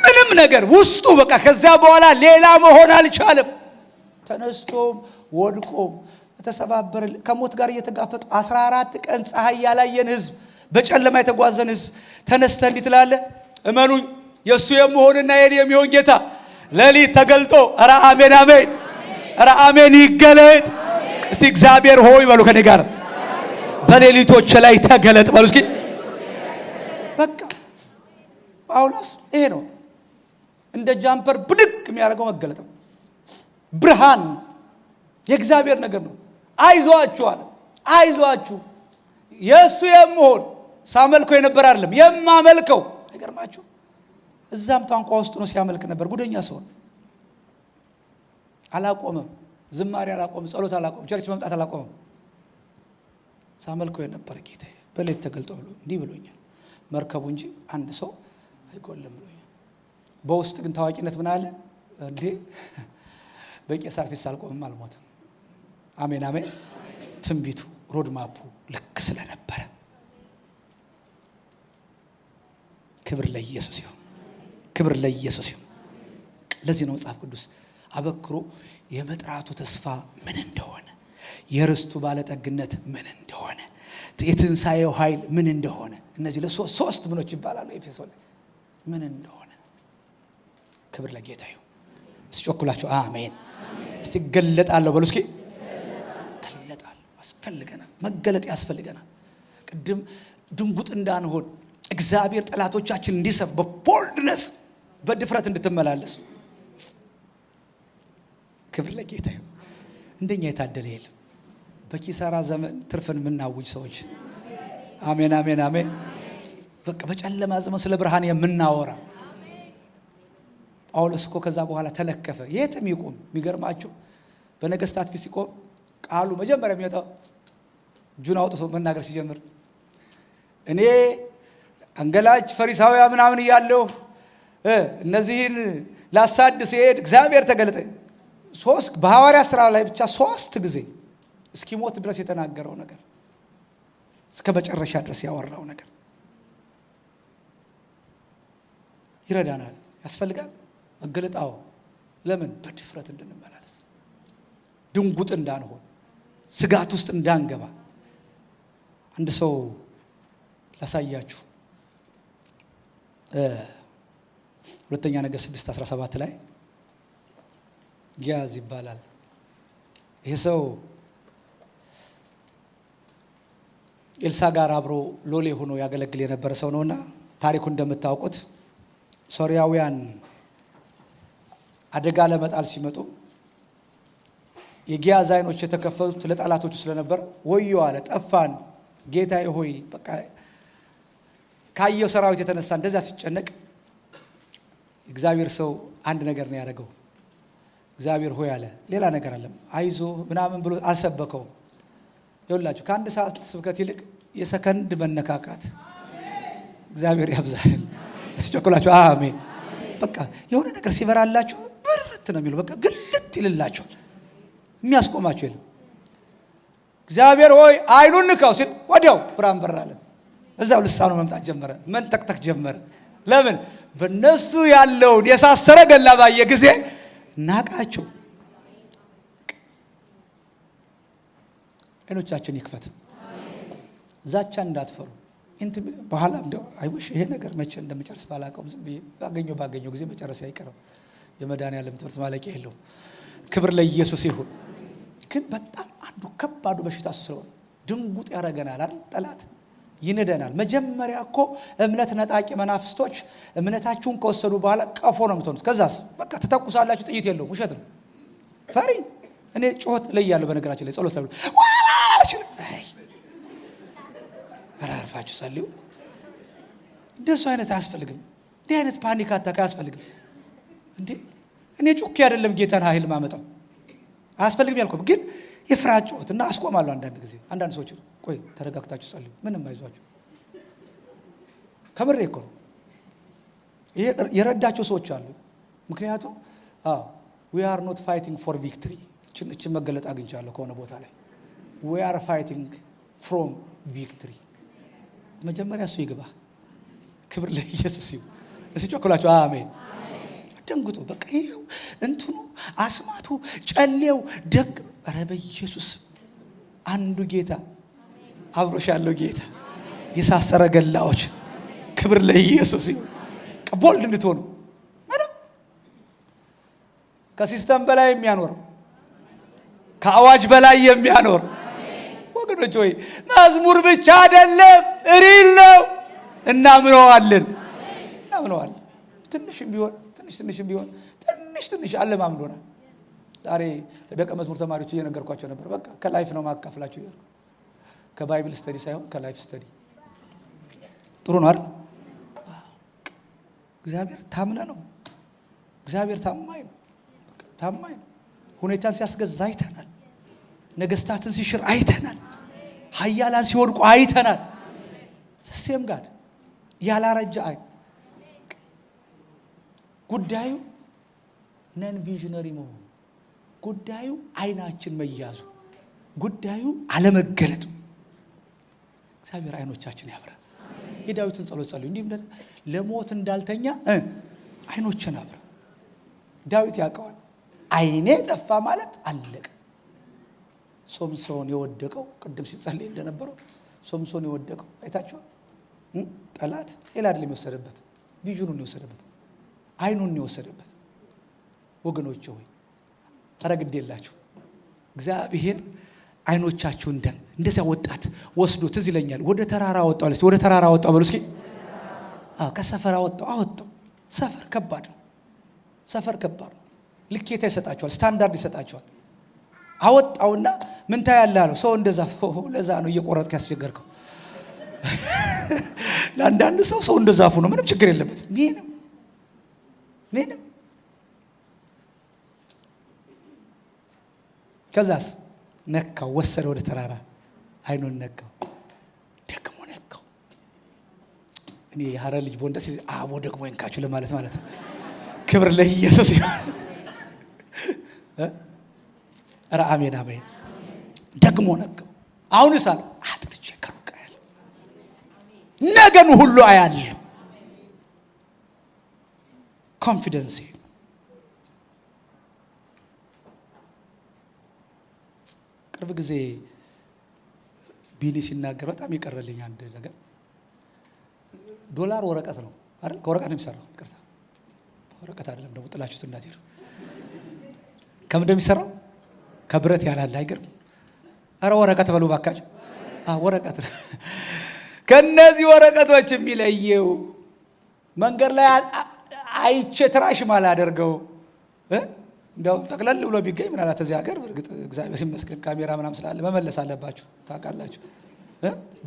ምንም ነገር ውስጡ በቃ ከዚያ በኋላ ሌላ መሆን አልቻለም። ተነስቶም ወድቆም ተሰባበረ። ከሞት ጋር እየተጋፈጡ 14 ቀን ፀሐይ ያላየን ህዝብ፣ በጨለማ የተጓዘን ህዝብ ተነስተ እንዲህ ትላለህ? እመኑኝ የሱ የመሆንና የኔ የሚሆን ጌታ ሌሊት ተገልጦ ኧረ አሜን አሜን፣ ኧረ አሜን ይገለጥ። እስቲ እግዚአብሔር ሆይ በሉ ከኔ ጋር በሌሊቶች ላይ ተገለጥ በሉ እስኪ። በቃ ጳውሎስ ይሄ ነው እንደ ጃምፐር ብድግ የሚያደርገው መገለጥ ነው። ብርሃን የእግዚአብሔር ነገር ነው። አይዟችሁ አለ። አይዟችሁ የሱ የመሆን ሳመልከው የነበር አይደለም የማመልከው። አይገርማችሁ? እዛም ታንኳ ውስጥ ነው ሲያመልክ ነበር። ጉደኛ ሰው አላቆመም። ዝማሬ አላቆመም። ጸሎት አላቆመም። ቸርች መምጣት አላቆመም። ሳመልከው የነበር ጌታ በሌሊት ተገልጦ ብሎ እንዲህ ብሎኛል፣ መርከቡ እንጂ አንድ ሰው አይጎልም ብሎኛል። በውስጥ ግን ታዋቂነት ምን አለ እንዴ? በቄሳር ፊት ሳልቆምም አልሞትም። አሜን አሜን። ትንቢቱ ሮድማፑ ልክ ስለነበረ ክብር ለኢየሱስ ይሁን፣ ክብር ለኢየሱስ ይሁን። ለዚህ ነው መጽሐፍ ቅዱስ አበክሮ የመጥራቱ ተስፋ ምን እንደሆነ፣ የርስቱ ባለጠግነት ምን እንደሆነ፣ የትንሣኤው ኃይል ምን እንደሆነ፣ እነዚህ ለሶስት ምኖች ይባላሉ ኤፌሶን ምን እንደሆነ። ክብር ለጌታ ይሁን። እስኪ አሜን። እስቲ ገለጣለሁ በሉ እስኪ። ገለጣለሁ ያስፈልገናል፣ መገለጥ ያስፈልገናል። ቅድም ድንጉጥ እንዳንሆን እግዚአብሔር ጠላቶቻችን እንዲሰብ በቦልድነስ በድፍረት እንድትመላለሱ። ክብር ለጌታ ይሁን። እንደኛ የታደለ የለም። በኪሳራ ዘመን ትርፍን የምናውጅ ሰዎች አሜን አሜን አሜን። በቃ በጨለማ ዘመን ስለ ብርሃን የምናወራ። ጳውሎስ እኮ ከዛ በኋላ ተለከፈ። የትም ይቆም። የሚገርማችሁ በነገስታት ፊት ሲቆም ቃሉ መጀመሪያ የሚወጣው እጁን አውጥቶ መናገር ሲጀምር እኔ አንገላጭ ፈሪሳውያ ምናምን እያለሁ እነዚህን ላሳድ ሲሄድ እግዚአብሔር ተገለጠ። በሐዋርያ ሥራ ላይ ብቻ 3 ጊዜ እስኪሞት ድረስ የተናገረው ነገር፣ እስከ መጨረሻ ድረስ ያወራው ነገር ይረዳናል። ያስፈልጋል መገለጣው። ለምን? በድፍረት እንድንመላለስ፣ ድንጉጥ እንዳንሆን፣ ስጋት ውስጥ እንዳንገባ። አንድ ሰው ላሳያችሁ። ሁለተኛ ነገሥት 6:17 ላይ ጊያዝ ይባላል። ይሄ ሰው ኤልሳ ጋር አብሮ ሎሌ ሆኖ ያገለግል የነበረ ሰው ነውና ታሪኩ እንደምታውቁት ሶርያውያን አደጋ ለመጣል ሲመጡ የጊያዝ አይኖች የተከፈቱት ለጠላቶቹ ስለነበር ወዮ አለ፣ ጠፋን፣ ጌታዬ ሆይ። በቃ ካየው ሰራዊት የተነሳ እንደዛ ሲጨነቅ እግዚአብሔር ሰው አንድ ነገር ነው ያደረገው። እግዚአብሔር ሆይ አለ፣ ሌላ ነገር አለ፣ አይዞ ምናምን ብሎ አልሰበከውም። ይኸውላችሁ ከአንድ ሰዓት ስብከት ይልቅ የሰከንድ መነካካት እግዚአብሔር ያብዛልን። እስኪ አሜን። በቃ የሆነ ነገር ሲበራላችሁ ብርት ነው የሚለው። በቃ ግልጥ ይልላችኋል። የሚያስቆማችሁ የለም። እግዚአብሔር ሆይ አይኑን ንካው ሲል ወዲያው ብርሃን በራለ። እዛው ልሳኑ መምጣት ጀመረ። መንጠቅጠቅ ጀመረ። ለምን? በእነሱ ያለውን የሳሰረ ገላ ባየ ጊዜ ናቃቸው። አይኖቻችን ይክፈት። ዛቻ እንዳትፈሩ። በኋላ እንደው አይውሽ ይሄ ነገር መቼ እንደምጨርስ ባላቀም ዝም ብዬ ባገኘው ጊዜ መጨረስ አይቀርም። የመድኃኒዓለም ትምህርት ማለቂያ የለውም። ክብር ለኢየሱስ ይሁን። ግን በጣም አንዱ ከባዱ በሽታ ስለሆነ ድንጉጥ ያደርገናል አይደል? ጠላት ይንደናል። መጀመሪያ እኮ እምነት ነጣቂ መናፍስቶች እምነታችሁን ከወሰዱ በኋላ ቀፎ ነው የምትሆኑት። ከዛስ በቃ ትተኩሳላችሁ። ጥይት የለውም። ውሸት ነው። ፈሪ እኔ ጮት ላይ ያለው በነገራችን ላይ ጸሎት ላይ አራርፋችሁ ጸልዩ። እንደሱ አይነት አያስፈልግም። እንዲህ አይነት ፓኒክ አታክ አያስፈልግም። እንዴ እኔ ጮኬ አይደለም ጌታን ኃይል ማመጣው አያስፈልግም ያልኩት፣ ግን የፍርሃት ጮት እና አስቆማለሁ። አንዳንድ ጊዜ አንዳንድ ሰዎች ቆይ ተረጋግታችሁ ጸልዩ፣ ምንም አይዟችሁ። ከምሬ እኮ ነው። ይሄ የረዳቸው ሰዎች አሉ። ምክንያቱም we are not fighting for victory እቺ መገለጥ አግኝቻለሁ ከሆነ ቦታ ላይ we are fighting from victory። መጀመሪያ እሱ ይግባ። ክብር ለኢየሱስ ይሁን። እስኪ ጮክላችሁ አሜን። ደንግጡ። በቃ ይሄው እንትኑ አስማቱ ጨሌው ደግ ኧረ በኢየሱስ አንዱ ጌታ አብሮሽ ያለው ጌታ የሳሰረ ገላዎች ክብር ለኢየሱስ ይሁን። ቦልድ እንድትሆኑ ማለት ከሲስተም በላይ የሚያኖር ከአዋጅ በላይ የሚያኖር ወገኖች ሆይ መዝሙር ብቻ አይደለም እሪል ነው። እናምነዋለን። ትንሽም ቢሆን ትንሽ አለማምዶናል። ዛሬ ለደቀ መዝሙር ተማሪዎች እየነገርኳቸው ነበር። በቃ ከላይፍ ነው ማካፈላችሁ ይላል። ከባይብል ስተዲ ሳይሆን ከላይፍ ስተዲ ጥሩ ነው አይደል? እግዚአብሔር ታምነ ነው። እግዚአብሔር ታማኝ ነው። ታማኝ ነው። ሁኔታን ሲያስገዛ አይተናል። ነገስታትን ሲሽር አይተናል። ኃያላን ሲወድቁ አይተናል። ሰም ጋር ያላረጃ አይ ጉዳዩ ነን ቪዥነሪ መሆኑ፣ ጉዳዩ አይናችን መያዙ፣ ጉዳዩ አለመገለጡ። እግዚአብሔር አይኖቻችን ያብራ። የዳዊትን ጸሎት ጸልዩ። እንዲህ ለሞት እንዳልተኛ አይኖችን አብራ። ዳዊት ያውቀዋል። አይኔ ጠፋ ማለት አለቀ። ሶምሶን የወደቀው ቅድም ሲጸልይ እንደነበረው ሶምሶን የወደቀው አይታችኋል። ጠላት ሌላ አይደለም የወሰደበት፣ ቪዥኑን የወሰደበት፣ አይኑን የወሰደበት። ወገኖቼ ሆይ ተረግዴላችሁ እግዚአብሔር አይኖቻችሁን እንደዚያ ወጣት ወስዶ ትዝ ይለኛል። ወደ ተራራ ወጣው አለች። ወደ ተራራ ወጣው በሉ እስኪ። ከሰፈራ ወጣው። ሰፈር ከባድ ነው። ልኬታ ይሰጣቸዋል፣ ስታንዳርድ ይሰጣቸዋል። አወጣውና ምን ታያለህ አለው። ሰው እንደዛ ለዛ ነው እየቆረጥክ ያስቸገርከው። ለአንዳንድ ሰው እንደዛፉ ነው፣ ምንም ችግር የለበትም። ምንም ከዛስ ነካው፣ ወሰደ ወደ ተራራ። አይኑን ነካው፣ ደግሞ ነካው። እኔ የሐረር ልጅ ቦንደስ አቦ ደግሞ እንካችሁ ለማለት ማለት ነው። ክብር ለኢየሱስ ይሁን። ኧረ አሜን። ደግሞ ነካው። አሁንስ አለ አጥርቼ ከሩቅ አያለሁ፣ ነገን ሁሉ አያለሁ። ኮንፊደንስ ቅርብ ጊዜ ቢኒ ሲናገር በጣም ይቀርልኝ አንድ ነገር። ዶላር ወረቀት ነው አይደል? ከወረቀት ነው የሚሰራው። ይቅርታ ወረቀት አይደለም ደግሞ ጥላችሁት እንዳትሄዱ። ከምን እንደሚሰራው ከብረት ያላለ አይገርም? አረ ወረቀት በሉ ባካችሁ። ወረቀት ነው። ከነዚህ ወረቀቶች የሚለየው መንገድ ላይ አይቼ ትራሽ ማላደርገው እንደው ተቀለል ብሎ ቢገኝ ምናልባት እዚህ ሀገር በርግጥ እግዚአብሔር ይመስገን ካሜራ ምናምን ስላለ መመለስ አለባችሁ ታውቃላችሁ።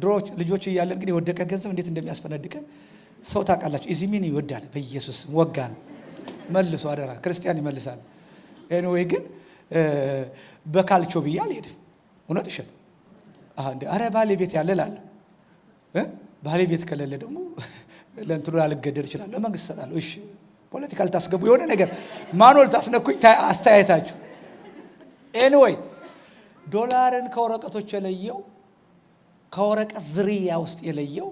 ድሮች ልጆች እያለን ግን የወደቀ ገንዘብ እንዴት እንደሚያስፈነድቀን ሰው ታውቃላችሁ። እዚህ ምን ይወዳል? በኢየሱስ ወጋን መልሶ አደራ ክርስቲያን ይመልሳል። ኤኒዌይ ግን በካልቾ ብዬ አልሄድም። እውነት እሸት እንደ አረ ባሌ ቤት ያለ ላለ ባሌ ቤት ከሌለ ደግሞ ለእንትኑ አልገደል ይችላል ለመንግስት ሰጣለሁ። እሺ ፖለቲካል ታስገቡ የሆነ ነገር ማኖል ታስነኩኝ አስተያየታችሁ። ኤኒዌይ ዶላርን ከወረቀቶች የለየው ከወረቀት ዝርያ ውስጥ የለየው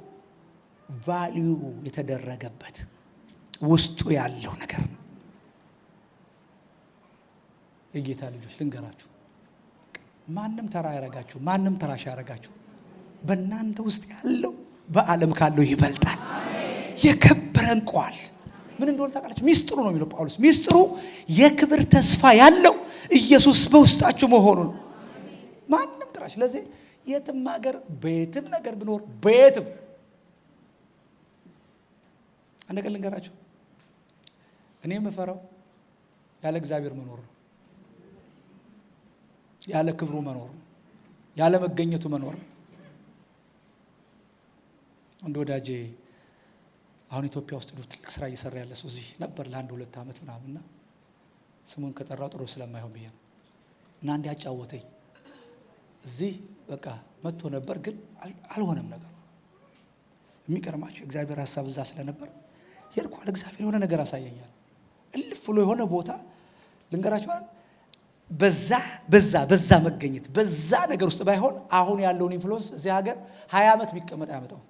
ቫልዩ የተደረገበት ውስጡ ያለው ነገር ነው። የጌታ ልጆች ልንገራችሁ፣ ማንም ተራ ያረጋችሁ፣ ማንም ተራሽ ያረጋችሁ፣ በእናንተ ውስጥ ያለው በዓለም ካለው ይበልጣል። የከበረ እንቁዋል ምን እንደሆነ ታውቃላችሁ? ሚስጥሩ ነው የሚለው ጳውሎስ። ሚስጥሩ የክብር ተስፋ ያለው ኢየሱስ በውስጣችሁ መሆኑ ነው። ማንም ተራሽ። ስለዚህ የትም ሀገር በየትም ነገር ቢኖር በየትም አንድ ነገር ልንገራችሁ፣ እኔ የምፈራው ያለ እግዚአብሔር መኖር ነው። ያለ ክብሩ መኖር ነው። ያለ መገኘቱ መኖር ነው። አንድ ወዳጄ አሁን ኢትዮጵያ ውስጥ ትልቅ ስራ እየሰራ ያለ ሰው እዚህ ነበር ለአንድ 2 ዓመት ምናምንና ስሙን ከጠራው ጥሩ ስለማይሆን ብዬ ነው እና አንድ ያጫወተኝ እዚህ በቃ መጥቶ ነበር ግን አልሆነም ነገር። የሚገርማችሁ እግዚአብሔር ሐሳብ እዛ ስለነበር ሄድኳል። እግዚአብሔር የሆነ ነገር አሳየኛል። እልፍ ብሎ የሆነ ቦታ ልንገራችሁ በዛ መገኘት በዛ ነገር ውስጥ ባይሆን አሁን ያለውን ኢንፍሉዌንስ እዚህ ሀገር 20 ዓመት ቢቀመጥ ያመጣው።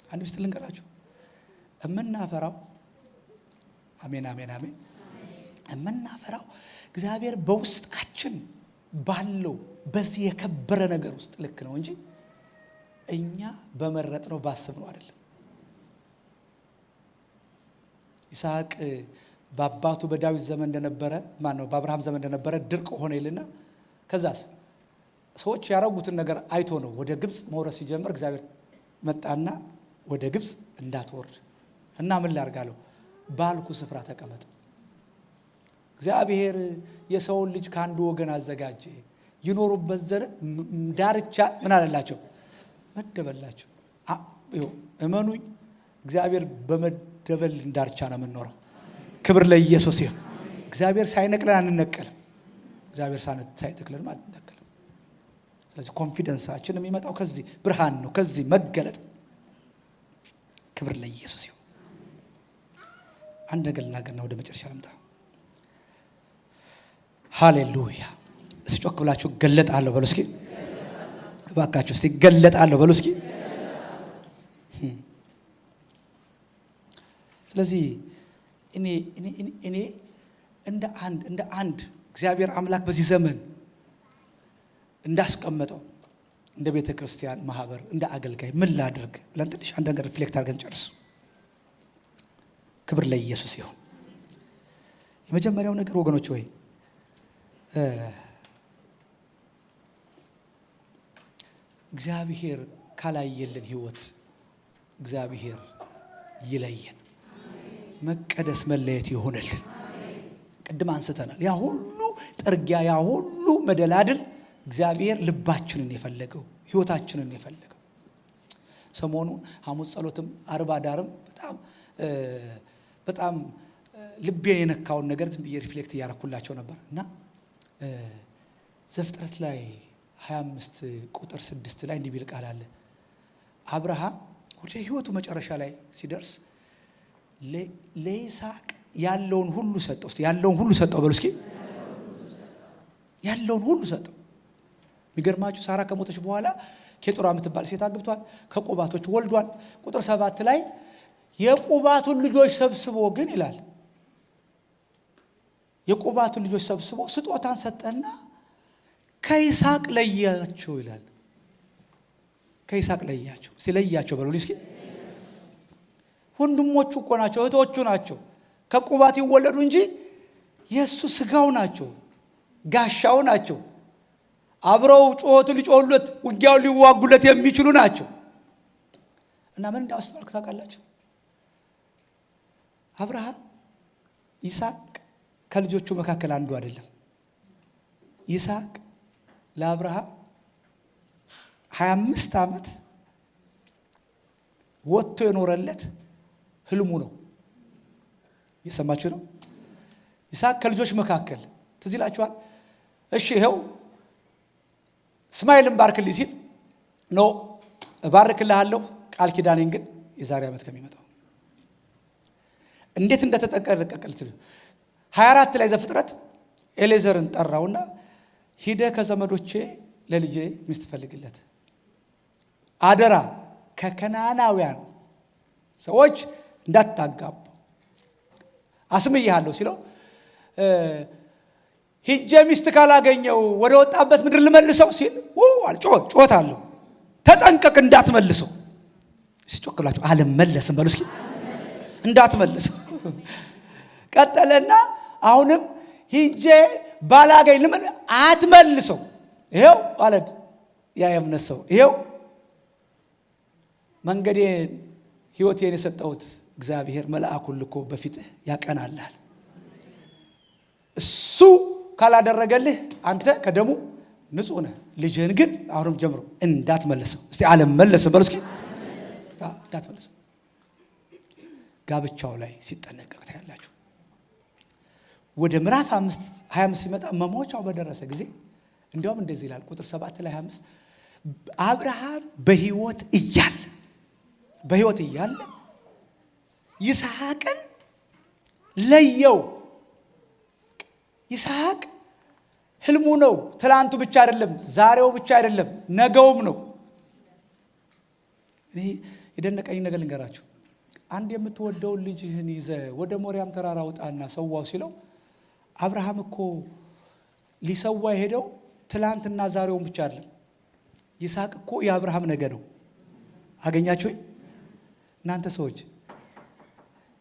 አንድ ምስጢር ልንገራችሁ፣ እምናፈራው አሜን አሜን አሜን እምናፈራው እግዚአብሔር በውስጣችን ባለው በዚህ የከበረ ነገር ውስጥ ልክ ነው እንጂ እኛ በመረጥነው ባሰብነው አይደለም። ይስሐቅ በአባቱ በዳዊት ዘመን እንደነበረ በአብርሃም ዘመን እንደነበረ ድርቅ ሆነ ይልና ከዛስ ሰዎች ያረጉትን ነገር አይቶ ነው ወደ ግብጽ መውረስ ሲጀምር እግዚአብሔር መጣና ወደ ግብጽ እንዳትወርድ እና ምን ላርጋለሁ ባልኩ ስፍራ ተቀመጥ። እግዚአብሔር የሰውን ልጅ ካንዱ ወገን አዘጋጀ፣ ይኖሩበት ዘር ዳርቻ ምን አለላቸው መደበላቸው። እመኑኝ እግዚአብሔር በመደበል ዳርቻ ነው የምንኖረው። ክብር ለኢየሱስ ይሁን። እግዚአብሔር ሳይነቅለን አንነቀልም። እግዚአብሔር ሳይተክለን አንነቀልም። ስለዚህ ኮንፊደንሳችን የሚመጣው ከዚህ ብርሃን ነው፣ ከዚህ መገለጥ። ክብር ለኢየሱስ ይሁን። አንድ ነገር ልናገርና ወደ መጨረሻ ልምጣ። ሃሌሉያ። እስኪ ጮክ ብላችሁ ገለጣለሁ በሉ እስኪ እባካችሁ። እስኪ ገለጣለሁ በሉ እስኪ። ስለዚህ እኔ እንደ አንድ እግዚአብሔር አምላክ በዚህ ዘመን እንዳስቀመጠው እንደ ቤተ ክርስቲያን ማህበር እንደ አገልጋይ ምን ላድርግ ብለን ትንሽ አንድ ነገር ሪፍሌክት አድርገን ጨርስ። ክብር ለኢየሱስ ይሁን። የመጀመሪያው ነገር ወገኖች ሆይ እግዚአብሔር ካላየልን ህይወት እግዚአብሔር ይለየን። መቀደስ መለየት ይሆንልን። ቅድም አንስተናል። ያ ሁሉ ጥርጊያ ያ ሁሉ መደላድል እግዚአብሔር ልባችንን የፈለገው ህይወታችንን የፈለገው። ሰሞኑን ሐሙስ ጸሎትም አርባ ዳርም በጣም ልቤን የነካውን ነገር ዝም ብዬ ሪፍሌክት እያረኩላቸው ነበር እና ዘፍጥረት ላይ 25 ቁጥር 6 ላይ እንዲህ ቢል ቃል አለ። አብርሃም ወደ ህይወቱ መጨረሻ ላይ ሲደርስ ለይስሐቅ ያለውን ሁሉ ሰጠው። እስቲ ያለውን ሁሉ ሰጠው በሉ እስኪ። ያለውን ሁሉ ሰጠው። የሚገርማችሁ ሳራ ከሞተች በኋላ ኬጡራ የምትባል ሴት አግብቷል፣ ከቁባቶች ወልዷል። ቁጥር 7 ላይ የቁባቱን ልጆች ሰብስቦ ግን ይላል የቁባቱን ልጆች ሰብስቦ ስጦታን ሰጠና ከይስሐቅ ለያቸው ይላል። ከይስሐቅ ለያቸው። ሲለያቸው በሉ እስኪ። ወንድሞቹ እኮ ናቸው፣ እህቶቹ ናቸው። ከቁባት ይወለዱ እንጂ የሱ ስጋው ናቸው፣ ጋሻው ናቸው። አብረው ጮቱ ሊጮሉት ውጊያው ሊዋጉለት የሚችሉ ናቸው። እና ምን እንዳስተዋልኩ ታውቃላችሁ? አብርሃም ይስሐቅ ከልጆቹ መካከል አንዱ አይደለም። ይስሐቅ ለአብርሃም 25 ዓመት ወጥቶ የኖረለት ህልሙ ነው። እየሰማችሁ ነው? ይስሐቅ ከልጆች መካከል ትዝ ይላችኋል። እሺ ይሄው እስማኤልን ባርክልኝ ሲል ኖ እባርክልሃለሁ ቃል ኪዳኔን ግን የዛሬ ዓመት ከሚመጣው እንዴት እንደተጠቀቀቀልት 24 ላይ ዘፍጥረት ኤሌዘርን ጠራውና ሂደ ከዘመዶቼ ለልጄ ሚስት ፈልግለት አደራ ከከናናውያን ሰዎች እንዳታጋቡ አስምዬሃለሁ ሲለው ሂጄ ሚስት ካላገኘው ወደ ወጣበት ምድር ልመልሰው ሲል ጮታለሁ ተጠንቀቅ እንዳትመልሰው ሲጮክላችሁ አልመለስም በሉ እስኪ እንዳትመልሰው ቀጠለና አሁንም ሂጄ ባላገኝ ለምን አትመልሰው ይሄው አለድ ያ የእምነት ሰው ይሄው መንገዴን ህይወቴን የሰጠሁት እግዚአብሔር መልአኩን ልኮ በፊትህ ያቀናልሃል እሱ ካላደረገልህ አንተ ከደሙ ንጹህ ነህ ልጅህን ግን አሁንም ጀምሮ እንዳትመልሰው እስቲ አልመለስም በሉ እስኪ እንዳትመልሰው ጋብቻው ላይ ሲጠነቀቅ ታያላችሁ ወደ ምዕራፍ 25 ሲመጣ መሞቻው በደረሰ ጊዜ እንዲያውም እንደዚህ ይላል ቁጥር 7 ላይ 25 አብርሃም በህይወት እያለ ይስሐቅን ለየው ይስሐቅ ህልሙ ነው ትላንቱ ብቻ አይደለም ዛሬው ብቻ አይደለም ነገውም ነው እኔ የደነቀኝ ነገር ልንገራችሁ አንድ የምትወደው ልጅህን ይዘ ወደ ሞሪያም ተራራ ወጣና ሰዋው ሲለው አብርሃም እኮ ሊሰዋ ሄደው ትላንትና ዛሬውን ብቻ አይደለም ይስሐቅ እኮ የአብርሃም ነገ ነው አገኛችሁ እናንተ ሰዎች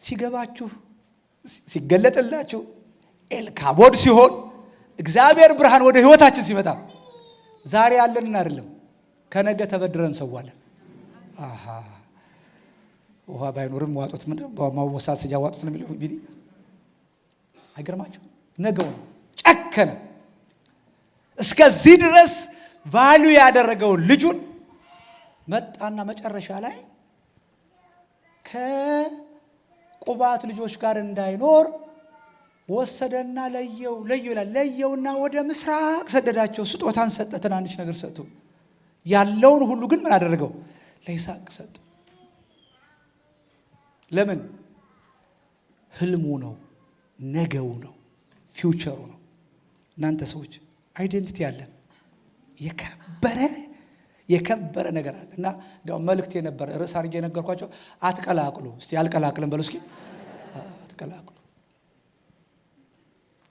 ሲገባችሁ ሲገለጥላችሁ ኤልካቦድ ሲሆን እግዚአብሔር ብርሃን ወደ ህይወታችን ሲመጣ ዛሬ ያለንን አይደለም ከነገ ተበድረን ሰዋለን አሃ ውሃ ባይኖርም ዋጡት ምንድነው በማወሳት ሲያዋጡት ነው የሚለው ቢሊ አይገርማችሁ ነገው ጨከነ እስከዚህ ድረስ ቫልዩ ያደረገው ልጁን መጣና መጨረሻ ላይ ከቁባት ልጆች ጋር እንዳይኖር ወሰደና ለየውና ወደ ምስራቅ ሰደዳቸው ስጦታን ሰጠ ትናንሽ ነገር ሰጥቶ ያለውን ሁሉ ግን ምን አደረገው ለይስሐቅ ሰጠ ለምን ህልሙ ነው ነገው ነው ፊውቸሩ ነው እናንተ ሰዎች አይደንቲቲ ያለን የከበረ ነገር አለ እና እንደው መልእክት የነበረ ርዕስ አድርጌ ነገርኳቸው አትቀላቅሉ እስቲ አልቀላቅልም በሉ እስኪ አትቀላቅሉ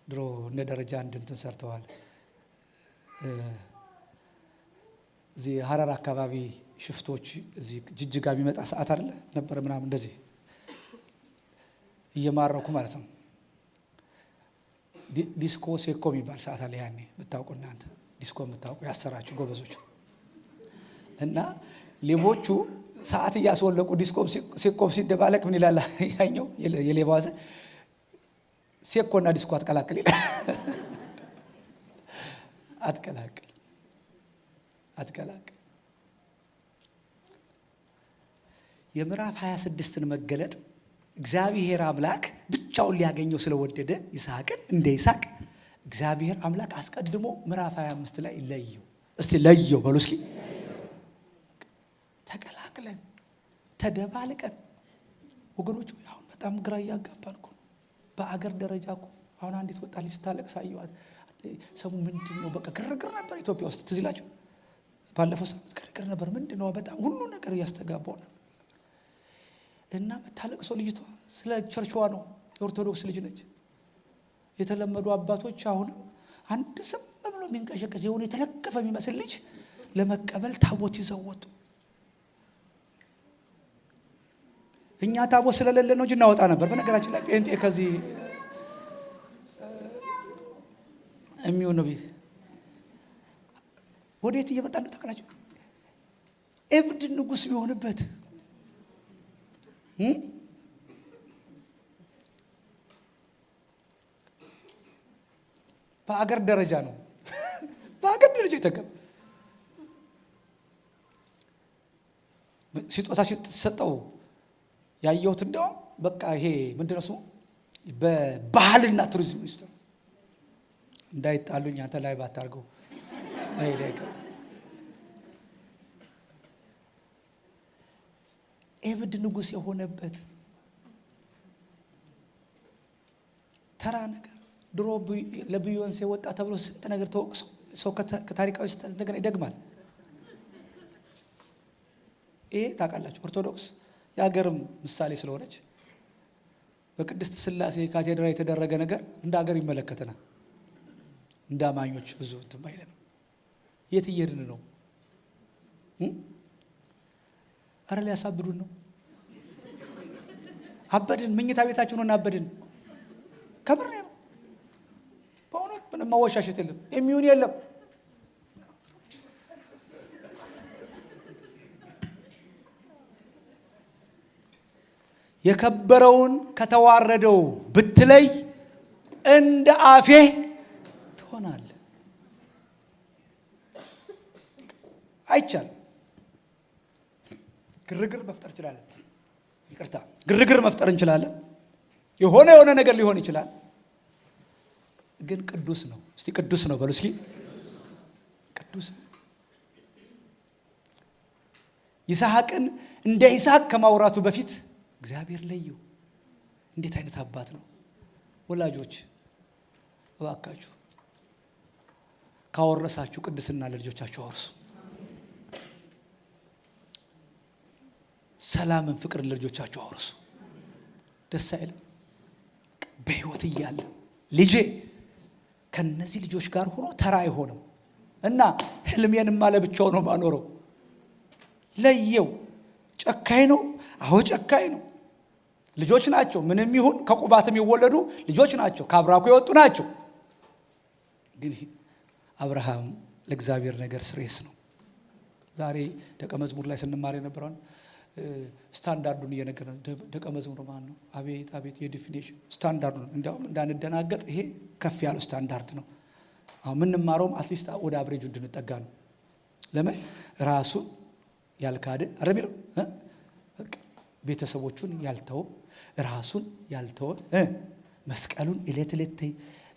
ድሮ እንደ ደረጃ እንትን ሰርተዋል እዚህ ሐረር አካባቢ ሽፍቶች እዚህ ጅጅጋ ቢመጣ ሰዓት አይደለ ነበር ምናምን እንደዚህ እየማረኩ ማለት ነው ዲስኮ ሴኮ የሚባል ሰዓት አለ ያኔ ብታውቁ እናንተ ዲስኮ የምታውቁ ያሰራችሁ ጎበዞች እና ሌቦቹ ሰዓት እያስወለቁ ዲስኮ ሴኮ ሲደባለቅ ምን ይላል ያኛው የሌባው ሴኮና ዲስኮ አትቀላቅል ይላል አትቀላቅል የምዕራፍ 26ን መገለጥ እግዚአብሔር አምላክ ብቻውን ሊያገኘው ስለወደደ ይስሐቅን እንደ ይስሐቅ እግዚአብሔር አምላክ አስቀድሞ ምዕራፍ 25 ላይ ለየው እስቲ ለየው በሉ እስኪ ተቀላቅለን ተደባልቀን ወገኖች አሁን በጣም ግራ ያጋባን እኮ በአገር ደረጃ እኮ አሁን አንዲት ወጣት ልጅ ታለቅስ አየዋት ሰሙ ምንድነው በቃ ግርግር ነበር ኢትዮጵያ ውስጥ ትዝ ይላችሁ ባለፈው ሳምንት ግርግር ነበር ምንድነው በጣም ሁሉ ነገር ያስተጋባው ነው እና መታለቅሰው ልጅቷ ስለ ቸርችዋ ነው የኦርቶዶክስ ልጅ ነች የተለመዱ አባቶች አሁን አንድ ስም ብሎ የሚንቀሸቀሽ የሆነ የተለከፈ የሚመስል ልጅ ለመቀበል ታቦት ይዘው ወጡ እኛ ታቦት ስለሌለ ነው እንጂ እናወጣ ነበር በነገራችን ላይ ጴንጤ ከዚህ የሚሆነው ወዴት እየመጣ ነው ተከላችሁ እብድ ንጉስ የሚሆንበት በአገር ደረጃ ነው በአገር ደረጃ ይተከም ሲጦታ ሲሰጠው ያየሁት እንደው በቃ ይሄ ምንድነው ስሙ በባህልና ቱሪዝም ሚኒስትር እንዳይጣሉኝ አንተ ላይ ባታርገው አይደለም እብድ ንጉሥ የሆነበት ተራ ነገር ድሮ ለቢዮንሴ ወጣ ተብሎ ስንት ነገር ተወቅሶ ሰው ከታሪካዊ ስህተት እንደገና ይደግማል። ይሄ ታውቃላችሁ ኦርቶዶክስ የሀገርም ምሳሌ ስለሆነች በቅድስት ሥላሴ ካቴድራል የተደረገ ነገር እንደ ሀገር ይመለከተናል። እንደ አማኞች ብዙ እንትን ባይለን የት እየሄድን ነው? አረ ሊያሳብዱን ነው። አበድን። መኝታ ቤታችን ሆነ አበድን። ከብር ነው በእውነት ምንም ማወሻሸት የለም የሚሆን የለም። የከበረውን ከተዋረደው ብትለይ እንደ አፌ ትሆናለህ። አይቻልም። ግርግር መፍጠር እንችላለን። ይቅርታ ግርግር መፍጠር እንችላለን። የሆነ ነገር ሊሆን ይችላል። ግን ቅዱስ ነው። እስቲ ቅዱስ ነው በሉ እስኪ። ቅዱስ ይስሐቅን እንደ ይስሐቅ ከማውራቱ በፊት እግዚአብሔር ለየው። እንዴት አይነት አባት ነው! ወላጆች እባካችሁ ካወረሳችሁ ቅድስና ለልጆቻችሁ አውርሱ። ሰላምን፣ ፍቅርን ለልጆቻችሁ አውርሱ። ደስ አይልም? በህይወት እያለ ልጄ ከነዚህ ልጆች ጋር ሆኖ ተራ አይሆንም እና ህልሜንም ለብቻው ነው ማኖረው። ለየው። ጨካኝ ነው። አዎ ጨካኝ ነው። ልጆች ናቸው። ምንም ይሁን ከቁባትም ይወለዱ ልጆች ናቸው። ከአብራኩ የወጡ ናቸው። ግን አብርሃም ለእግዚአብሔር ነገር ስሬስ ነው። ዛሬ ደቀ መዝሙር ላይ ስንማር የነበረውን ስታንዳርዱን እየነገረን ደቀ መዝሙር ማን ነው? አቤት የዲፊኒሽን ስታንዳርዱ ነው። እንዲያውም እንዳንደናገጥ ይሄ ከፍ ያለው ስታንዳርድ ነው። አሁን ምንማረውም አትሊስት ወደ አብሬጁ እንድንጠጋ ነው። ለምን ራሱን ያልካደ አረሚለው ቤተሰቦቹን ያልተወ ራሱን ያልተወ መስቀሉን እለት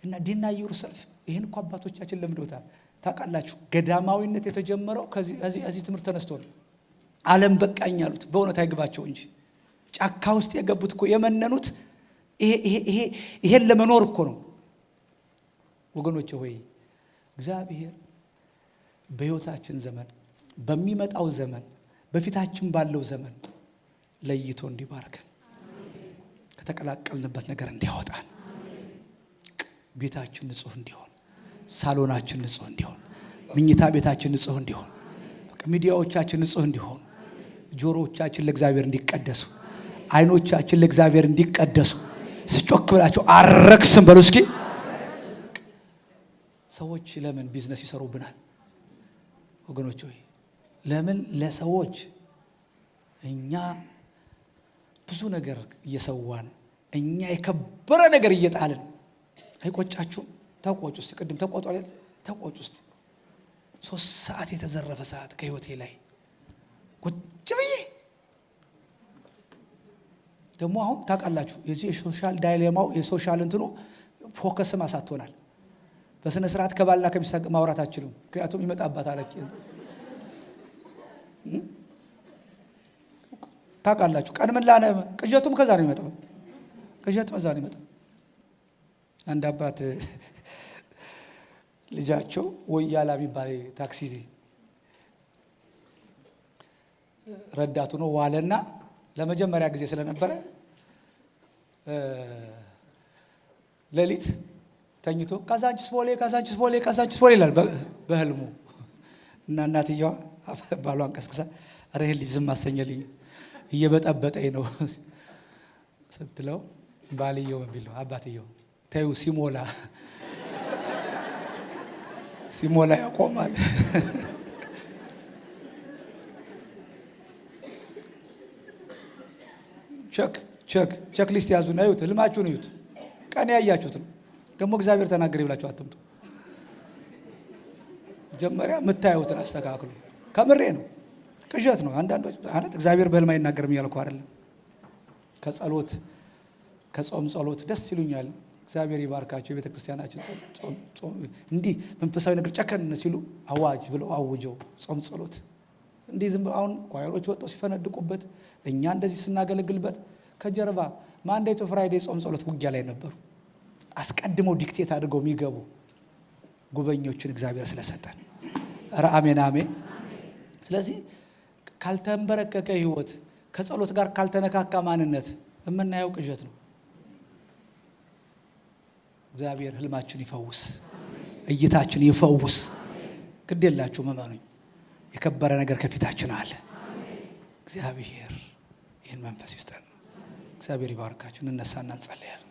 እና ዲና ዩርሰልፍ። ይሄን እኮ አባቶቻችን ለምደውታል። ታውቃላችሁ ገዳማዊነት የተጀመረው ከዚህ ትምህርት ተነስቶ ነው። ዓለም በቃኝ ያሉት በእውነት አይግባቸው እንጂ ጫካ ውስጥ የገቡት እኮ የመነኑት ይሄን ለመኖር እኮ ነው። ወገኖቼ ሆይ እግዚአብሔር በሕይወታችን ዘመን በሚመጣው ዘመን በፊታችን ባለው ዘመን ለይቶ እንዲባርከን ከተቀላቀልንበት ነገር እንዲያወጣን ቤታችን ንጹህ እንዲሆን፣ ሳሎናችን ንጹህ እንዲሆን፣ ምኝታ ቤታችን ንጹህ እንዲሆን፣ ሚዲያዎቻችን ንጹህ እንዲሆን፣ ጆሮዎቻችን ለእግዚአብሔር እንዲቀደሱ፣ አይኖቻችን ለእግዚአብሔር እንዲቀደሱ ስጮክ ብላችሁ አረክስም በሉ እስኪ። ሰዎች ለምን ቢዝነስ ይሰሩብናል? ወገኖች ሆይ ለምን ለሰዎች እኛ ብዙ ነገር እየሰዋን እኛ የከበረ ነገር እየጣልን አይቆጫችሁም? ተቆጭ ውስጥ ቅድም ተቆጭ ውስጥ 3 ሰዓት የተዘረፈ ሰዓት ከህይወቴ ላይ ቁጭ ብዬ ደግሞ አሁን ታውቃላችሁ የዚህ የሶሻል ዳይሌማው የሶሻል እንትኑ ፎከስም አሳጥቶናል። በስነ ስርዓት ከባልና ከሚስት ማውራት አትችሉም። ምክንያቱም ይመጣባታል። ታውቃላችሁ ቀን ምን ላነ ቅዠቱም ከዛ ነው የሚመጣው። ቅዠት ከዛ ነው የሚመጣው። አንድ አባት ልጃቸው ወያላ የሚባል ታክሲ ረዳቱ ነው ዋለና ለመጀመሪያ ጊዜ ስለነበረ ሌሊት ተኝቶ ካዛንቺስ ቦሌ ይላል በህልሙ እና እናትየዋ ባሏን ቀስቅሳ ኧረ ይሄ ልጅ ዝም አሰኘልኝ እየበጠበጠኝ ነው ስትለው ባልየው ምን ቢለው አባትየው ተይው ሲሞላ ያቆማል። ቸክ ሊስት ያዙና እዩት፣ ህልማችሁን እዩት። ቀን ያያችሁት ነው ደግሞ እግዚአብሔር ተናገረ ብላችሁ አትምጡ። መጀመሪያ የምታዩትን አስተካክሉ። ከምሬ ነው። ቅዠት ነው። አንዳንዶች ማለት እግዚአብሔር በህልም አይናገርም እያልኩ አይደለም። ከጸሎት ከጾም ጸሎት ደስ ይሉኛል። እግዚአብሔር ይባርካቸው። የቤተ ክርስቲያናችን ጾም እንዲህ መንፈሳዊ ነገር ጨከን ሲሉ አዋጅ ብለው አውጀው ጾም ጸሎት እንዲህ ዝም አሁን ኳየሮች ወጥተው ሲፈነድቁበት እኛ እንደዚህ ስናገለግልበት ከጀርባ ማንዴይ ቱ ፍራይዴይ ጾም ጸሎት ውጊያ ላይ ነበሩ። አስቀድመው ዲክቴት አድርገው የሚገቡ ጉበኞችን እግዚአብሔር ስለሰጠን አሜን አሜን። ስለዚህ ካልተንበረከከ ህይወት ከጸሎት ጋር ካልተነካካ ማንነት የምናየው ቅዠት ነው። እግዚአብሔር ህልማችን ይፈውስ፣ እይታችን ይፈውስ። ግድ የላችሁ መመኑኝ፣ የከበረ ነገር ከፊታችን አለ። እግዚአብሔር ይህን መንፈስ ይስጠን። እግዚአብሔር ይባርካችሁ። እንነሳና እንጸልያለን።